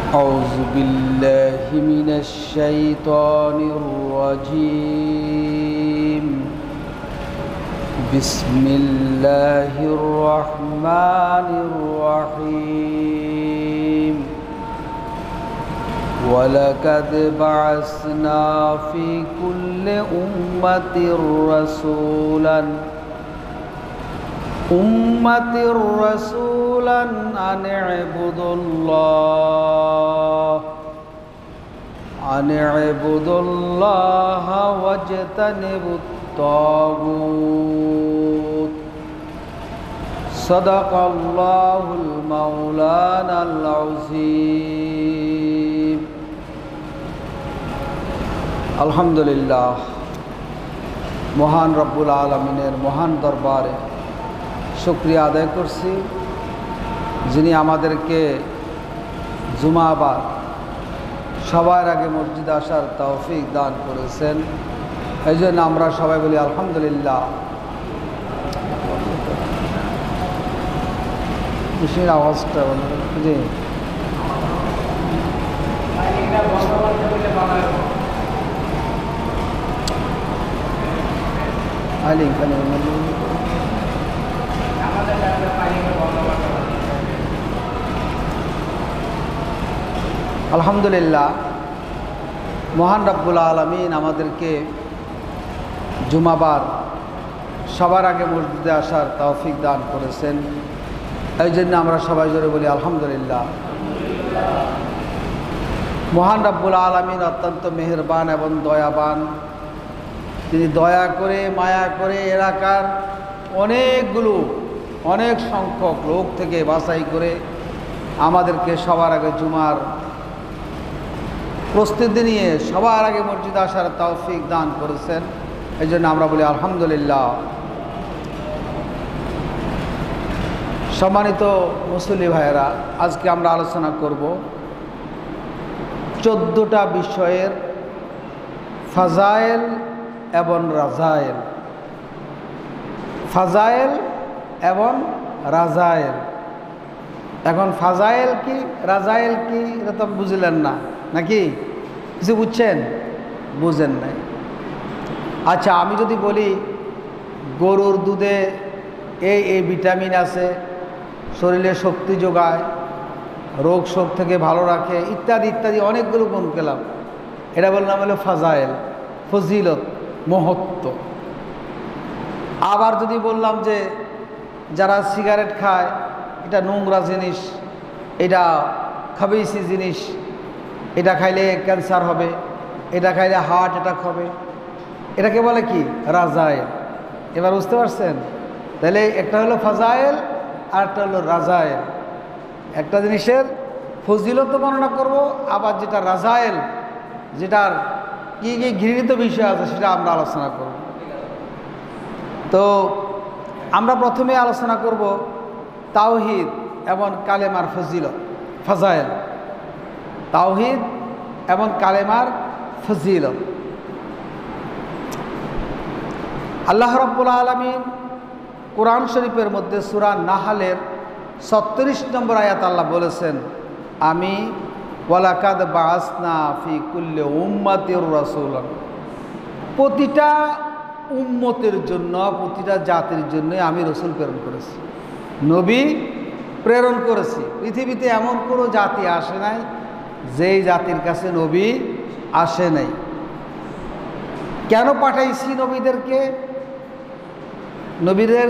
أعوذ بالله من الشيطان الرجيم بسم الله الرحمن الرحيم ولقد بعثنا في كل أمة رسولا أن اعبدوا الله واجتنبوا الطاغوت صدق الله المولانا العظيم الحمد لله মহান রব্বুল আলামিনের মহান দরবারে শুকরিয়া আদায় করছি, যিনি আমাদেরকে জুমাবার সবার আগে মসজিদে আসার তৌফিক দান করেছেন। এই জন্য আমরা সবাই বলি আলহামদুলিল্লাহ। আওয়াজটা জি আলহামদুলিল্লাহ, মহান রব্বুল আলামিন আমাদেরকে জুমাবার সবার আগে মসজিদে আসার তৌফিক দান করেছেন। এই জন্য আমরা সবাই জোরে বলি আলহামদুলিল্লাহ। মহান রব্বুল আলামিন অত্যন্ত মেহেরবান এবং দয়াবান। তিনি দয়া করে মায়া করে এলাকার অনেক সংখ্যক লোক থেকে বাছাই করে আমাদেরকে সবার আগে জুমার প্রস্তুতি নিয়ে সবার আগে মসজিদে আসার তৌফিক দান করেছেন। এই জন্য আমরা বলি আলহামদুলিল্লাহ। সম্মানিত মুসল্লি ভাইয়েরা, আজকে আমরা আলোচনা করব 14টা বিষয়ের ফাজায়েল এবং রাজায়েল। ফাজায়েল এবং রাজায়েল। এখন ফাজায়েল কি রাজায়েল কি এটা তো বুঝলেন না নাকি? কিছু বুঝছেন? বুঝেন নাই। আচ্ছা, আমি যদি বলি গরুর দুধে এই ভিটামিন আছে, শরীরে শক্তি যোগায়, রোগ শোক থেকে ভালো রাখে, ইত্যাদি ইত্যাদি অনেকগুলো গুণ পেলাম, এটা বললাম হলো ফাজায়েল, ফজিলত, মহত্ব। আবার যদি বললাম যে যারা সিগারেট খায় এটা নোংরা জিনিস, এটা খাবিসি জিনিস, এটা খাইলে ক্যান্সার হবে, এটা খাইলে হার্ট অ্যাটাক হবে, এটাকে বলে কি? রাজায়েল। এবার বুঝতে পারছেন? তাহলে একটা হলো ফাজায়েল আর একটা হলো রাজায়েল। একটা জিনিসের ফজিলত বর্ণনা করব, আবার যেটা রাজায়েল, যেটার কী কী ঘৃণিত বিষয় আছে সেটা আমরা আলোচনা করব। তো আমরা প্রথমে আলোচনা করব তাওহীদ এবং কালেমার ফজিলত, ফাজায়েল। তাওহীদ এবং কালেমার ফজিলত। আল্লাহ রাব্বুল আলামিন কোরআন শরীফের মধ্যে সূরা নাহলের 36 নম্বর আয়াত আল্লাহ বলেছেন, আমি ওয়ালাকাদ বাআসনা ফি কুল্লি উম্মাতির রাসূলান। প্রতিটা উম্মতের জন্য, প্রতিটা জাতির জন্য আমি রসুল প্রেরণ করেছি, নবী প্রেরণ করেছি। পৃথিবীতে এমন কোনো জাতি আসে নাই যেই জাতির কাছে নবী আসে নাই। কেন পাঠাইছি নবীদেরকে? নবীদের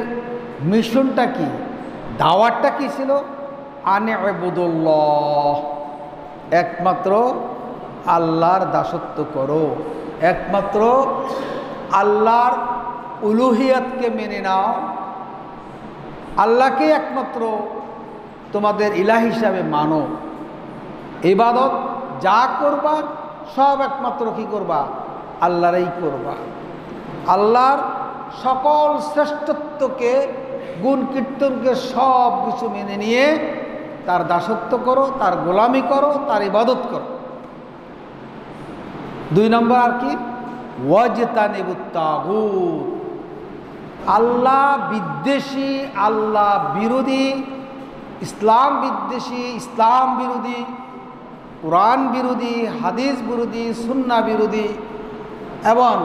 মিশনটা কি, দাওয়াতটা কি ছিল? আনে ইবুদুল্লাহ, একমাত্র আল্লাহর দাসত্ব করো, একমাত্র আল্লাহর উলুহিয়াতকে মেনে নাও, আল্লাহকে একমাত্র তোমাদের ইলাহ হিসাবে মানো। ইবাদত যা করবা সব একমাত্র কি করবা? আল্লাহরই করবা। আল্লাহর সকল শ্রেষ্ঠত্বকে, গুণ কীর্তনকে সব কিছু মেনে নিয়ে তার দাসত্ব করো, তার গোলামি করো, তার ইবাদত করো। 2 নম্বর আর কি? ওয়াজতানিবুত তাগুত। আল্লাহ বিদ্বেষী, আল্লাহ বিরোধী, ইসলাম বিদ্বেষী, ইসলাম বিরোধী কোরআন বিরোধী, হাদিস বিরোধী, সুন্না বিরোধী এবং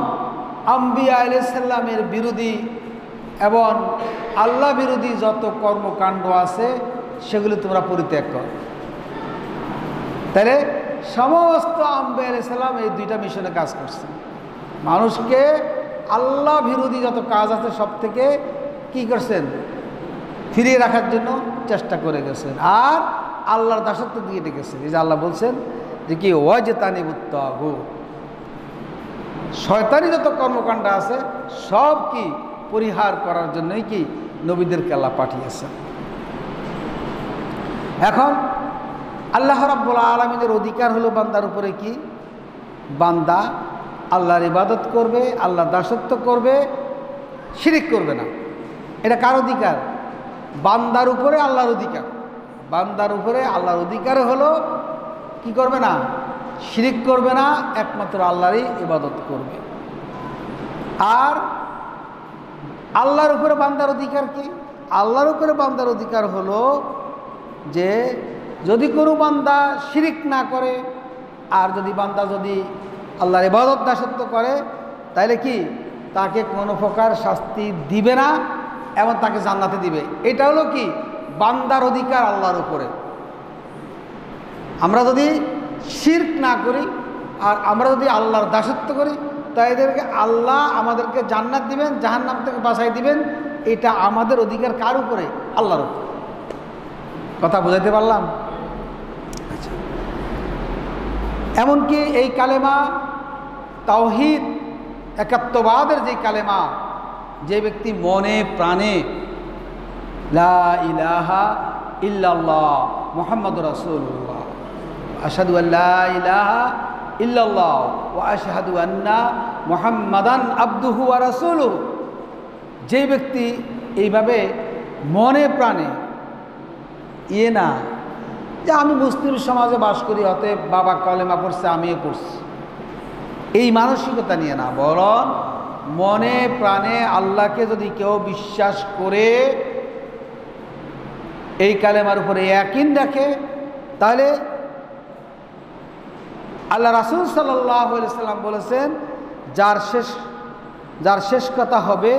আম্বিয়া আলাইহিস সালামের বিরোধী এবং আল্লাহ বিরোধী যত কর্মকাণ্ড আছে সেগুলি তোমরা পরিত্যাগ করো। তাহলে সমস্ত আম্বিয়া আলাইহিস সালাম এই দুইটা মিশনে কাজ করছেন। মানুষকে আল্লাহ বিরোধী যত কাজ আছে সব থেকে কি করছেন? ফিরিয়ে রাখার জন্য চেষ্টা করে গেছেন আর আল্লাহর দাসত্ব দিয়ে ডেকেছেন। এই যে আল্লাহ বলছেন যে কি ওয়াজতানিবুত তাগুত, শয়তানি যত কর্মকাণ্ড আছে সব কি পরিহার করার জন্যই কি নবীদেরকে আল্লাহ পাঠিয়েছেন। এখন আল্লাহ রাব্বুল আলামিনের অধিকার হলো বান্দার উপরে কি? বান্দা আল্লাহর ইবাদত করবে, আল্লাহর দাসত্ব করবে, শিরিক করবে না। এটা কার অধিকার? বান্দার উপরে আল্লাহর অধিকার। বান্দার উপরে আল্লাহর অধিকার হলো কি করবে না? শিরিক করবে না, একমাত্র আল্লাহরই ইবাদত করবে। আর আল্লাহর উপরে বান্দার অধিকার কি? আল্লাহর উপরে বান্দার অধিকার হলো যে যদি কোনো বান্দা শিরিক না করে আর যদি বান্দা যদি আল্লাহর ইবাদত দাসত্ব করে তাহলে কি তাকে কোনো প্রকার শাস্তি দিবে না এবং তাকে জান্নাতে দিবে। এটা হলো কি বান্দার অধিকার আল্লাহর উপরে। আমরা যদি শিরক না করি আর আমরা যদি আল্লাহর দাসত্ব করি তাদেরকে আল্লাহ আমাদেরকে জান্নাত দিবেন, জাহান্নাম থেকে বাঁচাই দিবেন। এটা আমাদের অধিকার কার উপরে? আল্লাহর উপরে। কথা বুঝাইতে পারলাম? আচ্ছা, এমনকি এই কালেমা তাওহীদ একাত্মবাদের যে কালেমা, যে ব্যক্তি মনে প্রাণে লা ইলাহা ইল্লাল্লাহ মুহাম্মাদুর রাসূলুল্লাহ আশহাদু আল্লা ইলাহা ইল্লাল্লাহ ওয়া আশহাদু আন্না মুহাম্মাদান আবদুহু ওয়া রাসূলুহু, যে ব্যক্তি এইভাবে মনে প্রাণে না যে আমি মুসলিম সমাজে বাস করি অতএব বাবা কলেমা পড়ছে আমিও পড়ছি, এই মানসিকতা নিয়ে না, বরং মনে প্রাণে আল্লাহকে যদি কেউ বিশ্বাস করে এই কালেমার উপরে ইয়াকিন রাখে তাহলে আল্লাহ রাসূল সাল্লাল্লাহু আলাইহি সাল্লাম বলেছেন যার শেষ কথা হবে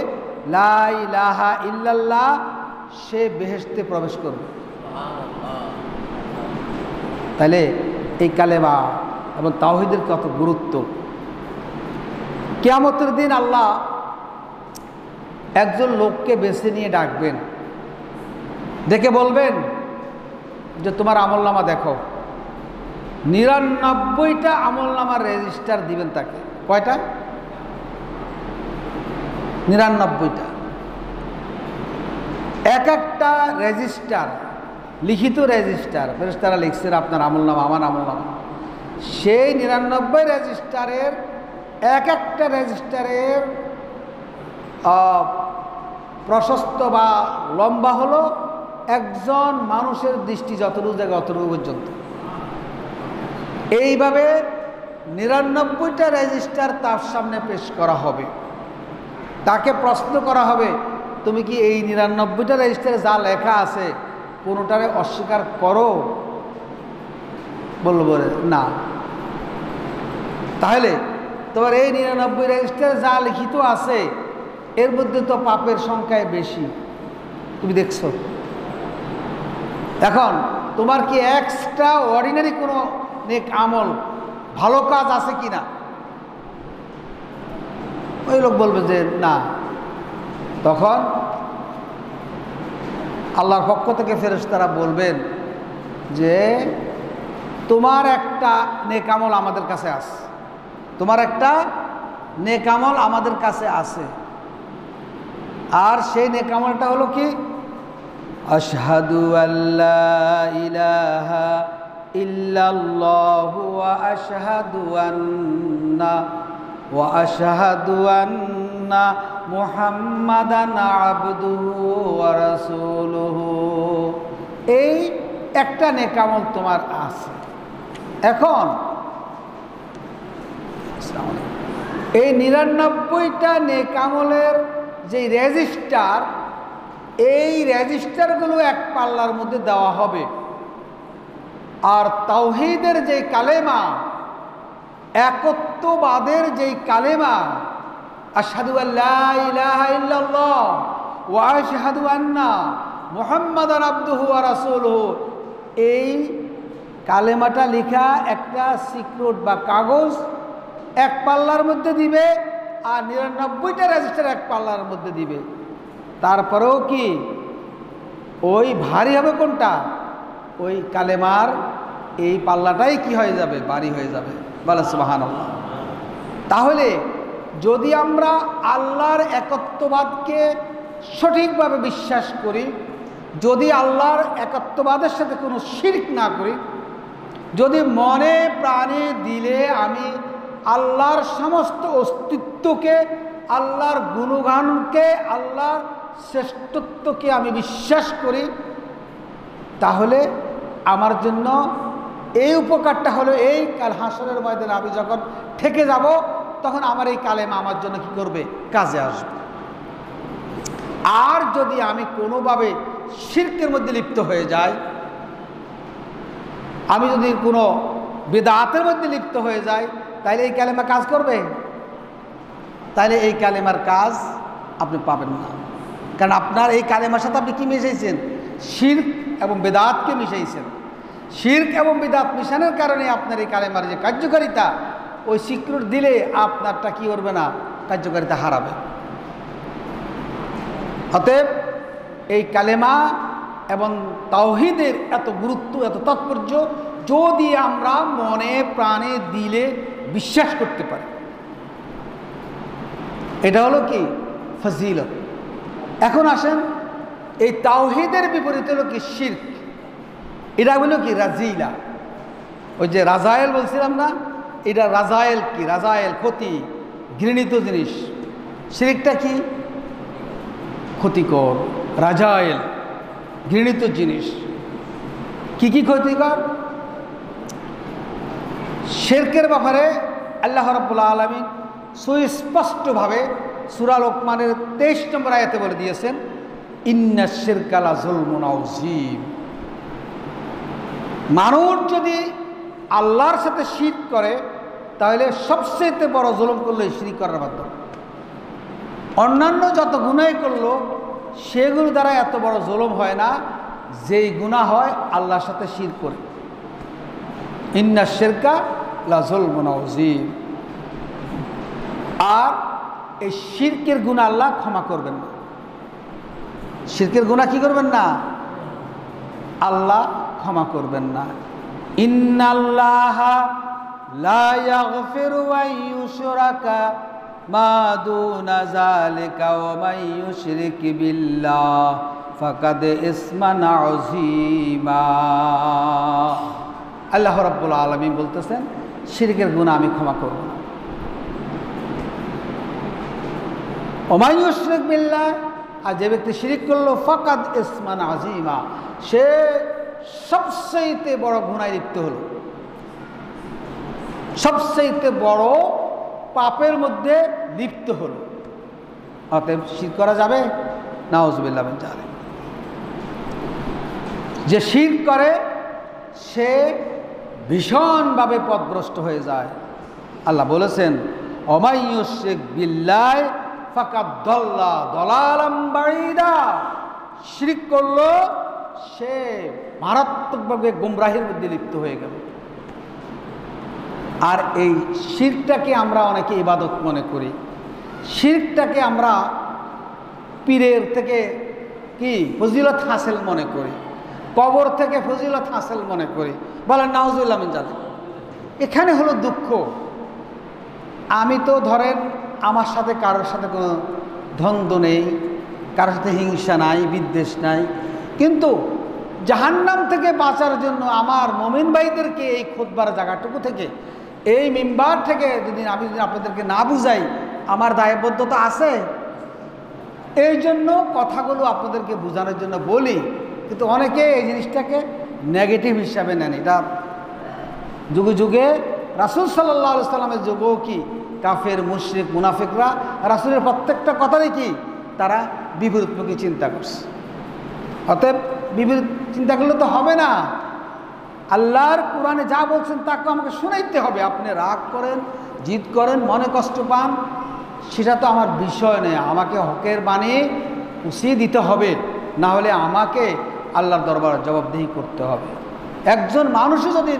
লা ইলাহা ইল্লাল্লাহ, সে বেহেশতে প্রবেশ করবে। তাহলে এই কালেমা এবং তাওহীদের কত গুরুত্ব। কিয়ামতের দিন আল্লাহ একজন লোককে বেছে নিয়ে ডাকবেন, ডেকে বলবেন যে তোমার আমলনামা দেখো। 99টা আমলনামার রেজিস্টার দিবেন তাকে। কয়টা? 99টা। এক একটা রেজিস্টার, লিখিত রেজিস্টার, ফেরেশতারা লিখছেন আপনার আমলনামা, আমার আমলনামা। সেই 99 রেজিস্টারের এক একটা রেজিস্টারের প্রশস্ত বা লম্বা হলো একজন মানুষের দৃষ্টি যতটুকু জায়গা অতটুকু পর্যন্ত। এইভাবে 99টা রেজিস্টার তার সামনে পেশ করা হবে। তাকে প্রশ্ন করা হবে তুমি কি এই 99টা রেজিস্টারে যা লেখা আছে কোনোটারে অস্বীকার করো? বলবো না। তাহলে তোমার এই 99 রেজিস্টারে যা লিখিত আছে এর মধ্যে তো পাপের সংখ্যায় বেশি, তুমি দেখছো। এখন তোমার কি এক্সট্রা অর্ডিনারি কোনো নেক আমল ভালো কাজ আছে কি না? ওই লোক বলবে যে না। তখন আল্লাহর পক্ষ থেকে ফেরেশতারা বলবেন যে তোমার একটা নেক আমল আমাদের কাছে আছে, তোমার একটা নেক আমল আমাদের কাছে আছে। আর সেই নেক আমলটা হলো কি? আশহাদু আল্লা ইলাহা ইল্লাল্লাহু ওয়া আশহাদু আন্না মুহাম্মাদান আবদুহু ওয়া রাসূলুহু। এই একটা নেক আমল তোমার আছে। এখন এই 99টা নেক আমলের যে রেজিস্টার, এই রেজিস্টারগুলো এক পাল্লার মধ্যে দেওয়া হবে। আর তাওহীদের যে কালেমা, একত্ববাদের যেই কালেমা, আশহাদু আল্লা ইলাহা ইল্লাল্লাহ ওয়া আশহাদু আন্না মুহাম্মাদান আবদুহু ওয়া রাসূলুহু, এই কালেমাটা লেখা একটা সিক্রেট বা কাগজ এক পাল্লার মধ্যে দিবে, আর 99টা রেজিস্টার এক পাল্লার মধ্যে দিবে। তারপরেও কি ওই ভারী হবে কোনটা? ওই কালেমার এই পাল্লাটাই কি হয়ে যাবে? ভারী হয়ে যাবে। বলে সুবহানাল্লাহ। তাহলে যদি আমরা আল্লাহর একত্ববাদকে সঠিকভাবে বিশ্বাস করি, যদি আল্লাহর একত্ববাদের সাথে কোনো শিরক না করি, যদি মনে প্রাণে দিলে আমি আল্লাহর সমস্ত অস্তিত্বকে, আল্লাহর গুণগানকে, আল্লাহর শ্রেষ্ঠত্বকে আমি বিশ্বাস করি, তাহলে আমার জন্য এই উপকারটা হলো এই কাল হাসরের ময়দানে আমি যখন থেকে যাব তখন আমার এই কালেমা আমার জন্য কি করবে? কাজে আসবে। আর যদি আমি কোনোভাবে শিরকের মধ্যে লিপ্ত হয়ে যাই, আমি যদি কোনো বিদআতের মধ্যে লিপ্ত হয়ে যাই, তাহলে এই কালেমা কাজ করবে? তাহলে এই কালেমার কাজ আপনি পাবেন না। কারণ আপনার এই কালেমার সাথে আপনি কি মিশাইছেন? শিরক এবং বিদআতকে মিশাইছেন। শিরক এবং বিদআত মিশানোর কারণে আপনার এই কালেমার যে কার্যকারিতা, ওই সিক্রেট দিলে আপনারটা কি করবে না? কার্যকারিতা হারাবে। অতএব এই কালেমা এবং তাওহীদের এত গুরুত্ব, এত তাৎপর্য যদি আমরা মনে প্রাণে দিলে বিশ্বাস করতে পারি, এটা হলো কি? ফজিলত। এখন আসেন, এই তাওহীদের বিপরীত হলো কি? শিরক। এটা হলো কি? রাজিলা। ওই যে রাজায়েল বলছিলাম না, এটা রাজায়েল কি? রাজায়েল ক্ষতি, ঘৃণিত জিনিস। শিরকটা কি? ক্ষতিকর। রাজায়েল ঘৃণিত জিনিস। কি কি ক্ষতিকর? শিরকের ব্যাপারে আল্লাহ রাব্বুল আলামিন সুস্পষ্টভাবে সূরা লোকমানের 23 নম্বর আয়াতে বলে দিয়েছেন, ইন্নাশ শিরকা লাযুলমুন আযীম। মানুষ যদি আল্লাহর সাথে শিরক করে, তাহলে সবচেয়ে বড় জুলুম করলো শিরক করার মাধ্যমে। অন্যান্য যত গুনাহ করলো সেগুলো দ্বারা এত বড় জুলুম হয় না যেই গুনাহ হয় আল্লাহর সাথে শিরক করে। ইন্নাশ শিরকা লাযুলমুন আযীম। আর এই শিরকের গুনাহ আল্লাহ ক্ষমা করবেন না। শিরকের গুনাহ কি করবেন না? আল্লাহ ক্ষমা করবেন না। ইন্নাল্লাহা লা ইয়াগফিরু আন ইউশরাকা মা দুনা যালিকা ওয়া মান ইউশরিক বিল্লাহ ফাকাদ ইসমান আযীমা। আল্লাহ রাব্বুল আলামিন বলতেছেন, শিরকের গুনাহ আমি ক্ষমা করব না। ওয়া মান ইউশরিক বিল্লাহ, আর যে ব্যক্তি শিরক করলো, ফাকাদ ইসমান আযীমা, সে সবচেয়ে বড় গুনাহে লিপ্ত হলো, সবচেয়ে বড় পাপের মধ্যে লিপ্ত হলো। অতএব শিরক করা যাবে? নাউযুবিল্লাহ মিন যালিক। যে শিরক করে সে ভীষণভাবে পথভ্রষ্ট হয়ে যায়। আল্লাহ বলেছেন, ওমাই ইউশরিক বিল্লাহ ফাকাদ দাল্লা দালালাম বাঈদা। শিরক করলো, সে মারাত্মকভাবে গুমরাহির মধ্যে লিপ্ত হয়ে গেল। আর এই শিরকটাকে আমরা অনেকে ইবাদত মনে করি, শিরকটাকে আমরা পীরের থেকে কি ফজিলত হাসিল মনে করি, কবর থেকে ফজিলত হাসিল মনে করি। বলেন নাউযুবিল্লাহ মিন যালিক। এখানে হলো দুঃখ। আমি তো ধরেন আমার সাথে কারোর সাথে কোনো দ্বন্দ্ব নেই, কারোর সাথে হিংসা নাই, বিদ্বেষ নাই, কিন্তু জাহান্নাম থেকে বাঁচার জন্য আমার মুমিন ভাইদেরকে এই খুতবার জায়গাটুকু থেকে, এই মিম্বার থেকে যদি আপনাদেরকে না বুঝাই, আমার দায়বদ্ধতা আছে। এই জন্য কথাগুলো আপনাদেরকে বোঝানোর জন্য বলি, কিন্তু অনেকে এই জিনিসটাকে নেগেটিভ হিসাবে নেন। এটা যুগে যুগে রাসূল সাল্লাল্লাহু আলাইহি সাল্লামের যুগেও কি কাফের, মুশরিক, মুনাফিকরা রাসূলের প্রত্যেকটা কথারই কি তারা বিপরীতমুখী চিন্তা করছে। অতএব বিপরীত চিন্তা করলে তো হবে না। আল্লাহর কোরআনে যা বলছেন তাকে আমাকে শুনাইতে হবে। আপনি রাগ করেন, জিদ করেন, মনে কষ্ট পান, সেটা তো আমার বিষয় নেই। আমাকে হকের বাণী উচিয়ে দিতে হবে, না হলে আমাকে আল্লাহর দরবারে জবাবদিহি করতে হবে। একজন মানুষও যদি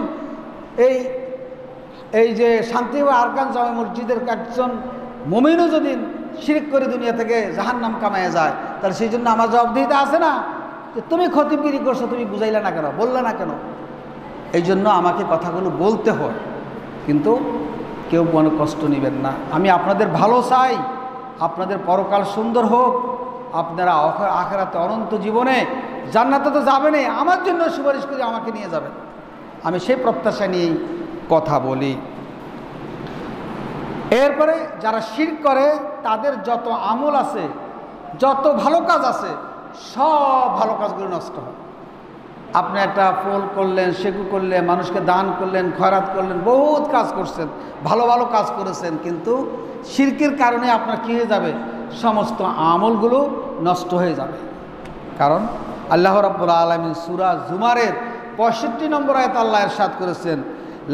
এই যে শান্তি ও আরকান জামে মসজিদের একজন মুমিনও যদি শিরক করে দুনিয়া থেকে জাহান্নাম কামায় যায়, তাহলে সেই জন্য আমার জবাবদিহিতে আছে না যে তুমি খতিবগিরি করছো, তুমি বুঝাইলে না কেন, বললে না কেন। এই জন্য আমাকে কথাগুলো বলতে হয়, কিন্তু কেউ মনে কষ্ট নেবেন না। আমি আপনাদের ভালো চাই, আপনাদের পরকাল সুন্দর হোক, আপনারা আখিরাতে অনন্ত জীবনে জান্নাতে তো যাবেনই, আমার জন্য সুপারিশ করে আমাকে নিয়ে যাবেন। আমি সেই প্রত্যাশা নিয়েই কথা বলি। এরপরে যারা শিরক করে তাদের যত আমল আছে, যত ভালো কাজ আছে, সব ভালো কাজগুলো নষ্ট হয়। আপনি একটা ফল করলেন, সেকু করলেন, মানুষকে দান করলেন, খয়রাত করলেন, বহুত কাজ করছেন, ভালো ভালো কাজ করেছেন, কিন্তু শিরকের কারণে আপনার কী হয়ে যাবে? সমস্ত আমলগুলো নষ্ট হয়ে যাবে। কারণ আল্লাহ রাব্বুল আলামিন সূরা জুমারের ৬৫ নম্বর আয়াতে আল্লাহ ইরশাদ করেছেন,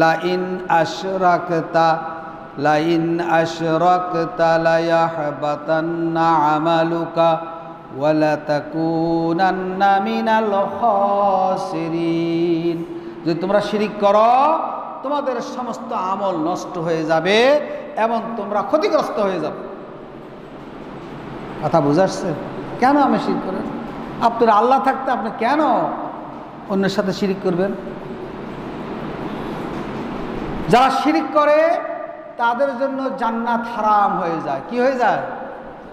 লা ইন আশরাকতা লা ইয়াহবাতান্না আমালুকা ওয়ালা তাকুনান্না মিনাল খাসিরিন। যদি তোমরা শিরিক করো, তোমাদের সমস্ত আমল নষ্ট হয়ে যাবে এবং তোমরা ক্ষতিগ্রস্ত হয়ে যাবে। কথা বুঝাচ্ছে? কেন আমি শিরিক করেন? আপনার আল্লাহ থাকতে আপনি কেন অন্যের সাথে শিরিক করবেন? যারা শিরিক করে তাদের জন্য জান্নাত হারাম হয়ে যায়। কি হয়ে যায়?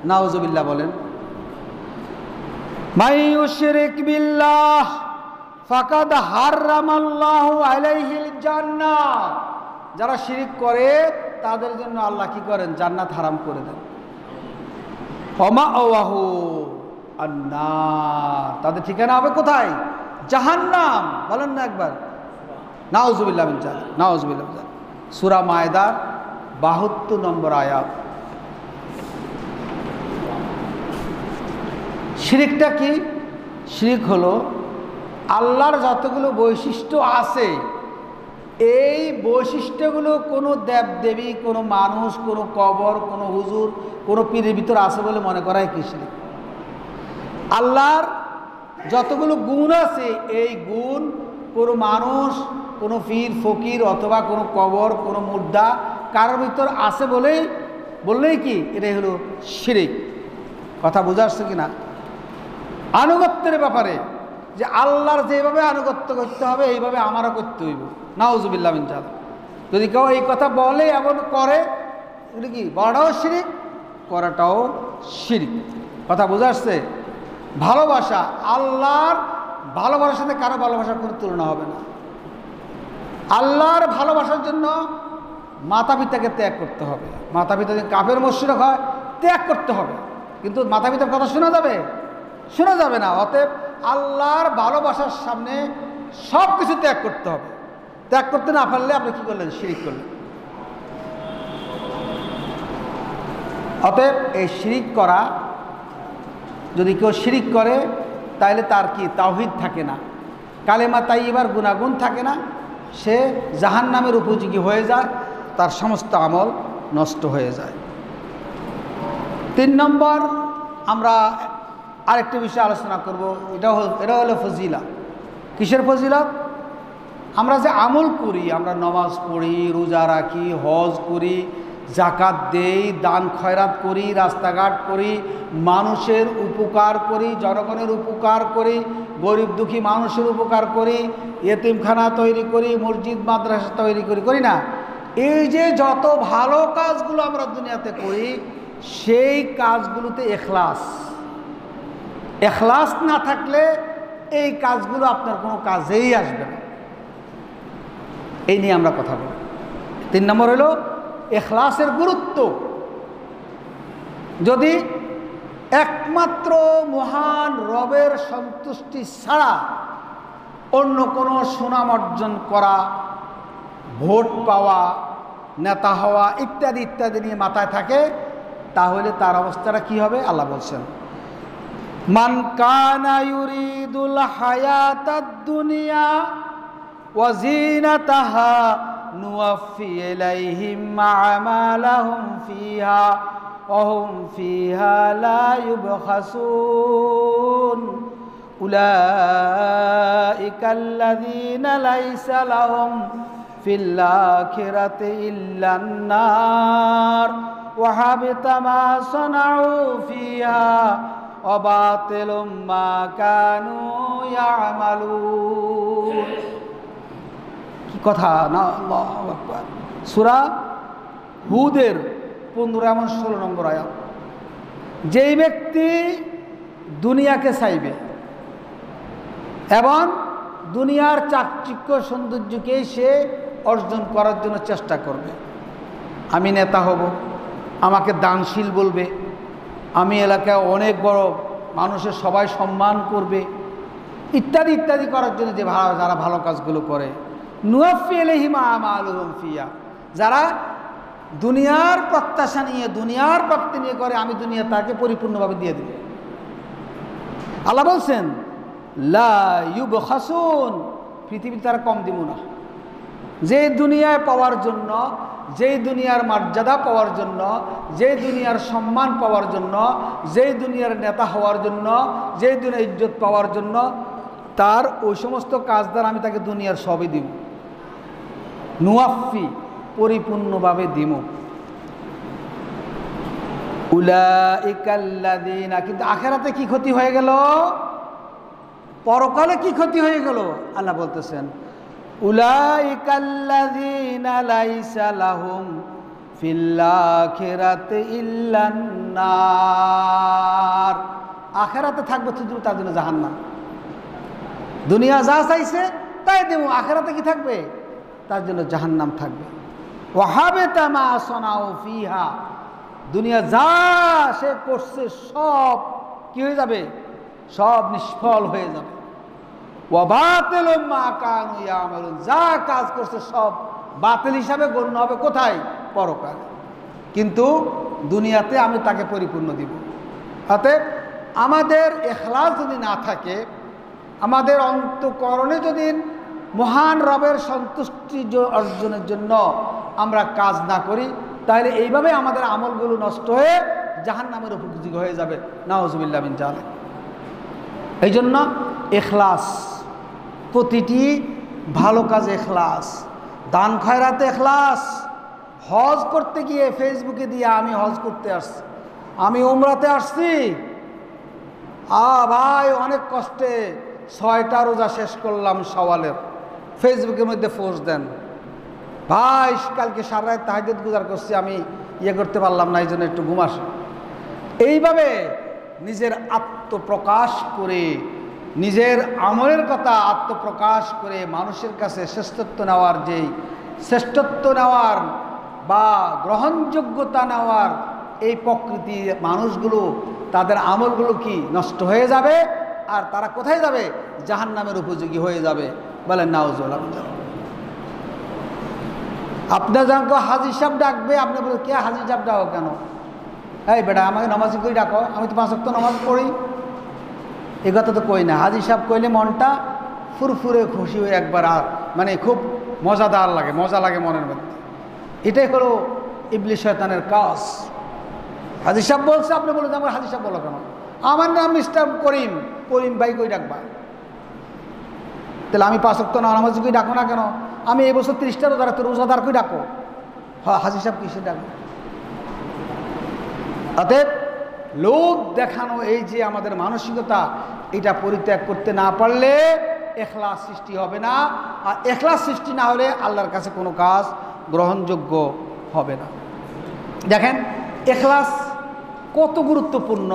নাউজুবিল্লাহ বলেন। মান ইউশরিক বিল্লাহ ফাকাদ হারামাল্লাহু আলাইহিল জান্নাহ। যারা শিরিক করে তাদের জন্য আল্লাহ কি করেন? জান্নাত হারাম করে দেন। ওয়ামাওয়াহু আন্নার, তাদের ঠিকানা হবে কোথায়? জাহান্নাম। বলেন না একবার নাউজুবিল্লাহ মিন জালিক, নাউজুবিল্লাহ মিন জালিক। সূরা মায়দার ৭২ নম্বর আয়াত। শিরিকটা কি? শিরিক হলো আল্লাহর যতগুলো বৈশিষ্ট্য আছে, এই বৈশিষ্ট্যগুলো কোনো দেবদেবী, কোনো মানুষ, কোনো কবর, কোনো হুজুর, কোনো পীরের ভিতর আছে বলে মনে করাই কি শিরিক। আল্লাহর যতগুলো গুণ আছে, এই গুণ কোনো মানুষ, কোনো পীর ফকির অথবা কোনো কবর, কোনো মুর্দা কারোর ভিতর আছে বললেই কি এটাই হলো শিরিক। কথা বোঝা আসছে কি না? আনুগত্যের ব্যাপারে যে আল্লাহর যেভাবে আনুগত্য করতে হবে এইভাবে আমারও করতে হইব। নাউজুবিল্লাহ মিন জালিক। যদি কেউ এই কথা বলে এমন করে, এটা কি বড়টাও শিরিক, করাটাও শিরিক। কথা বোঝা আসছে? ভালোবাসা, আল্লাহর ভালোবাসার সাথে কারো ভালোবাসার কোনো তুলনা হবে না। আল্লাহর ভালোবাসার জন্য মাতা পিতাকে ত্যাগ করতে হবে। মাতা পিতা যদি কাফের মুশরিক হয়, ত্যাগ করতে হবে, কিন্তু মাতা পিতার কথা শোনা যাবে? শোনা যাবে না। অতএব আল্লাহর ভালোবাসার সামনে সব কিছু ত্যাগ করতে হবে। ত্যাগ করতে না পারলে আপনি কি করলেন? শিরিক করলেন। অতএব এই শিরিক করা, যদি কেউ শিরিক করে তাহলে তার কি তাওহীদ থাকে না, কালেমা তাইয়্যিবার গুণাগুণ থাকে না, সে জাহান্নামের উপযোগী হয়ে যায়, তার সমস্ত আমল নষ্ট হয়ে যায়। ৩ নম্বর আমরা আরেকটি বিষয় আলোচনা করব, এটা হলো ফজিলা। কিসের ফজিলত? আমরা যে আমল করি, আমরা নামাজ পড়ি, রোজা রাখি, হজ করি, জাকাত দেই, দান খয়রাত করি, রাস্তাঘাট করি, মানুষের উপকার করি, জনগণের উপকার করি, গরিব দুঃখী মানুষের উপকার করি, এতিমখানা তৈরি করি, মসজিদ মাদ্রাসা তৈরি করি না? এই যে যত ভালো কাজগুলো আমরা দুনিয়াতে করি, সেই কাজগুলোতে এখলাস না থাকলে এই কাজগুলো আপনার কোনো কাজেই আসবে না। এই নিয়ে আমরা কথা বলি। ৩ নম্বর হলো এখলাসের গুরুত্ব। যদি একমাত্র মহান রবের সন্তুষ্টি ছাড়া অন্য কোনো সুনাম অর্জন করা, ভোট পাওয়া, নেতা হওয়া ইত্যাদি ইত্যাদি নিয়ে মাথায় থাকে, তাহলে তার অবস্থাটা কি হবে? আল্লাহ বলছেন, মান কানা ইউরিদুল হায়াতাদ দুনিয়া وزينتها نوفي إليهم أعمالهم فيها وهم فيها لا يبخسون أولئك الذين ليس لهم في الآخرة إلا النار وحبط ما صنعوا فيها وباطل ما كانوا يعملون কি কথা না আল্লাহু আকবার সূরা হুদের 15 এবং 16 নম্বর আয়াত যেই ব্যক্তি দুনিয়াকে চাইবে এবং দুনিয়ার চাকচিক্য সৌন্দর্যকে সে অর্জন করার জন্য চেষ্টা করবে আমি নেতা হব আমাকে দানশীল বলবে আমি এলাকায় অনেক বড় মানুষের সবাই সম্মান করবে ইত্যাদি ইত্যাদি করার জন্য যে যারা ভালো কাজগুলো করে নুয়াফি আলাইহিম আমালুহুম ফিয়া যারা দুনিয়ার প্রত্যাশা নিয়ে দুনিয়ার প্রাপ্তি নিয়ে করে আমি দুনিয়া তাকে পরিপূর্ণভাবে দিয়ে দেব আল্লাহ বলছেন লা ইউবখাসুন পৃথিবীতে তারা কম দিব না যে দুনিয়ায় পাওয়ার জন্য যেই দুনিয়ার মর্যাদা পাওয়ার জন্য যেই দুনিয়ার সম্মান পাওয়ার জন্য যেই দুনিয়ার নেতা হওয়ার জন্য যেই দুনিয়ার ইজ্জত পাওয়ার জন্য তার ওই সমস্ত কাজ দ্বারা আমি তাকে দুনিয়ার সবই দিব নুয়াফি পরিপূর্ণভাবে দিব উলাইকাল্লাযীনা কিন্তু আখিরাতে কি ক্ষতি হয়ে গেল পরকালে কি ক্ষতি হয়ে গেল আল্লাহ বলতেছেন উলাইকাল্লাযীনা লাইসা লাহুম ফিল আখিরাতি ইল্লান নার আখিরাতে থাকবে শুধু তার জন্য জাহান্নাম দুনিয়া যা চাইছে তাই দেব আখিরাতে কি থাকবে তার জন্য জাহান্নাম থাকবে ওয়াহাবিতা মা সানাউ ফিহা দুনিয়া যা সে করছে সব কি হয়ে যাবে সব নিষ্ফল হয়ে যাবে ওয়াবাতিলু মা কানু ইয়ামালুন যা কাজ করছে সব বাতিল হিসাবে গণ্য হবে কোথায় পরকালে কিন্তু দুনিয়াতে আমি তাকে পরিপূর্ণ দিব অতএব আমাদের ইখলাস যদি না থাকে আমাদের অন্তঃকরণে যদি মহান রবের সন্তুষ্টি অর্জনের জন্য আমরা কাজ না করি তাহলে এইভাবে আমাদের আমলগুলো নষ্ট হয়ে জাহান্নামের উপযোগী হয়ে যাবে নাউজুবিল্লাহ মিন জালিক এই জন্য ইখলাস প্রতিটি ভালো কাজে ইখলাস দান খয়রাতে ইখলাস হজ করতে গিয়ে ফেসবুকে দিয়ে আমি হজ করতে আসছি আমি উমরাতে আসছি ভাই অনেক কষ্টে 6টা রোজা শেষ করলাম শাওয়ালের ফেসবুকের মধ্যে পোস্ট দেন ভাই কালকে সারা রাত তাহাজ্জুদ গুজার করছি আমি করতে পারলাম না এই জন্য একটু ঘুম আসে এইভাবে নিজের আত্মপ্রকাশ করে নিজের আমলের কথা আত্মপ্রকাশ করে মানুষের কাছে শ্রেষ্ঠত্ব নেওয়ার বা গ্রহণযোগ্যতা নেওয়ার এই প্রকৃতি মানুষগুলো তাদের আমলগুলো কি নষ্ট হয়ে যাবে আর তারা কোথায় যাবে জাহান্নামের উপযোগী হয়ে যাবে বলেন নাউজুবিল্লাহ আপনার যখন হাজী সাহেব ডাকবে আপনি বলবেন কে হাজী সাহেব ডাকো কেন এই বেটা আমাকে নামাজ করে ডাকো আমি তো 5 ওয়াক্ত নামাজ পড়ি এই কথা তো কই না হাজী সাহেব কইলে মনটা ফুরফুরে খুশি হয়ে একবার আর মানে খুব মজাদার লাগে মজা লাগে মনের মধ্যে এটাই হলো ইবলিস শয়তানের কাজ হাজী সাহেব বলছে আপনি বলছেন আমার হাজী সাহেব বলো কেন আমার নাম মিস্টার করিম করিম ভাই কই ডাকবা তাহলে আমি 5 ওয়াক্ত নামাজ কই ডাকো না কেন আমি এই বছর 30টা রোজাদার কই ডাকো হ্যাঁ হাজী সাহেব কিসে ডাকো অতএব লোক দেখানো এই যে আমাদের মানসিকতা এটা পরিত্যাগ করতে না পারলে ইখলাস সৃষ্টি হবে না আর ইখলাস সৃষ্টি না হলে আল্লাহর কাছে কোনো কাজ গ্রহণযোগ্য হবে না দেখেন ইখলাস কত গুরুত্বপূর্ণ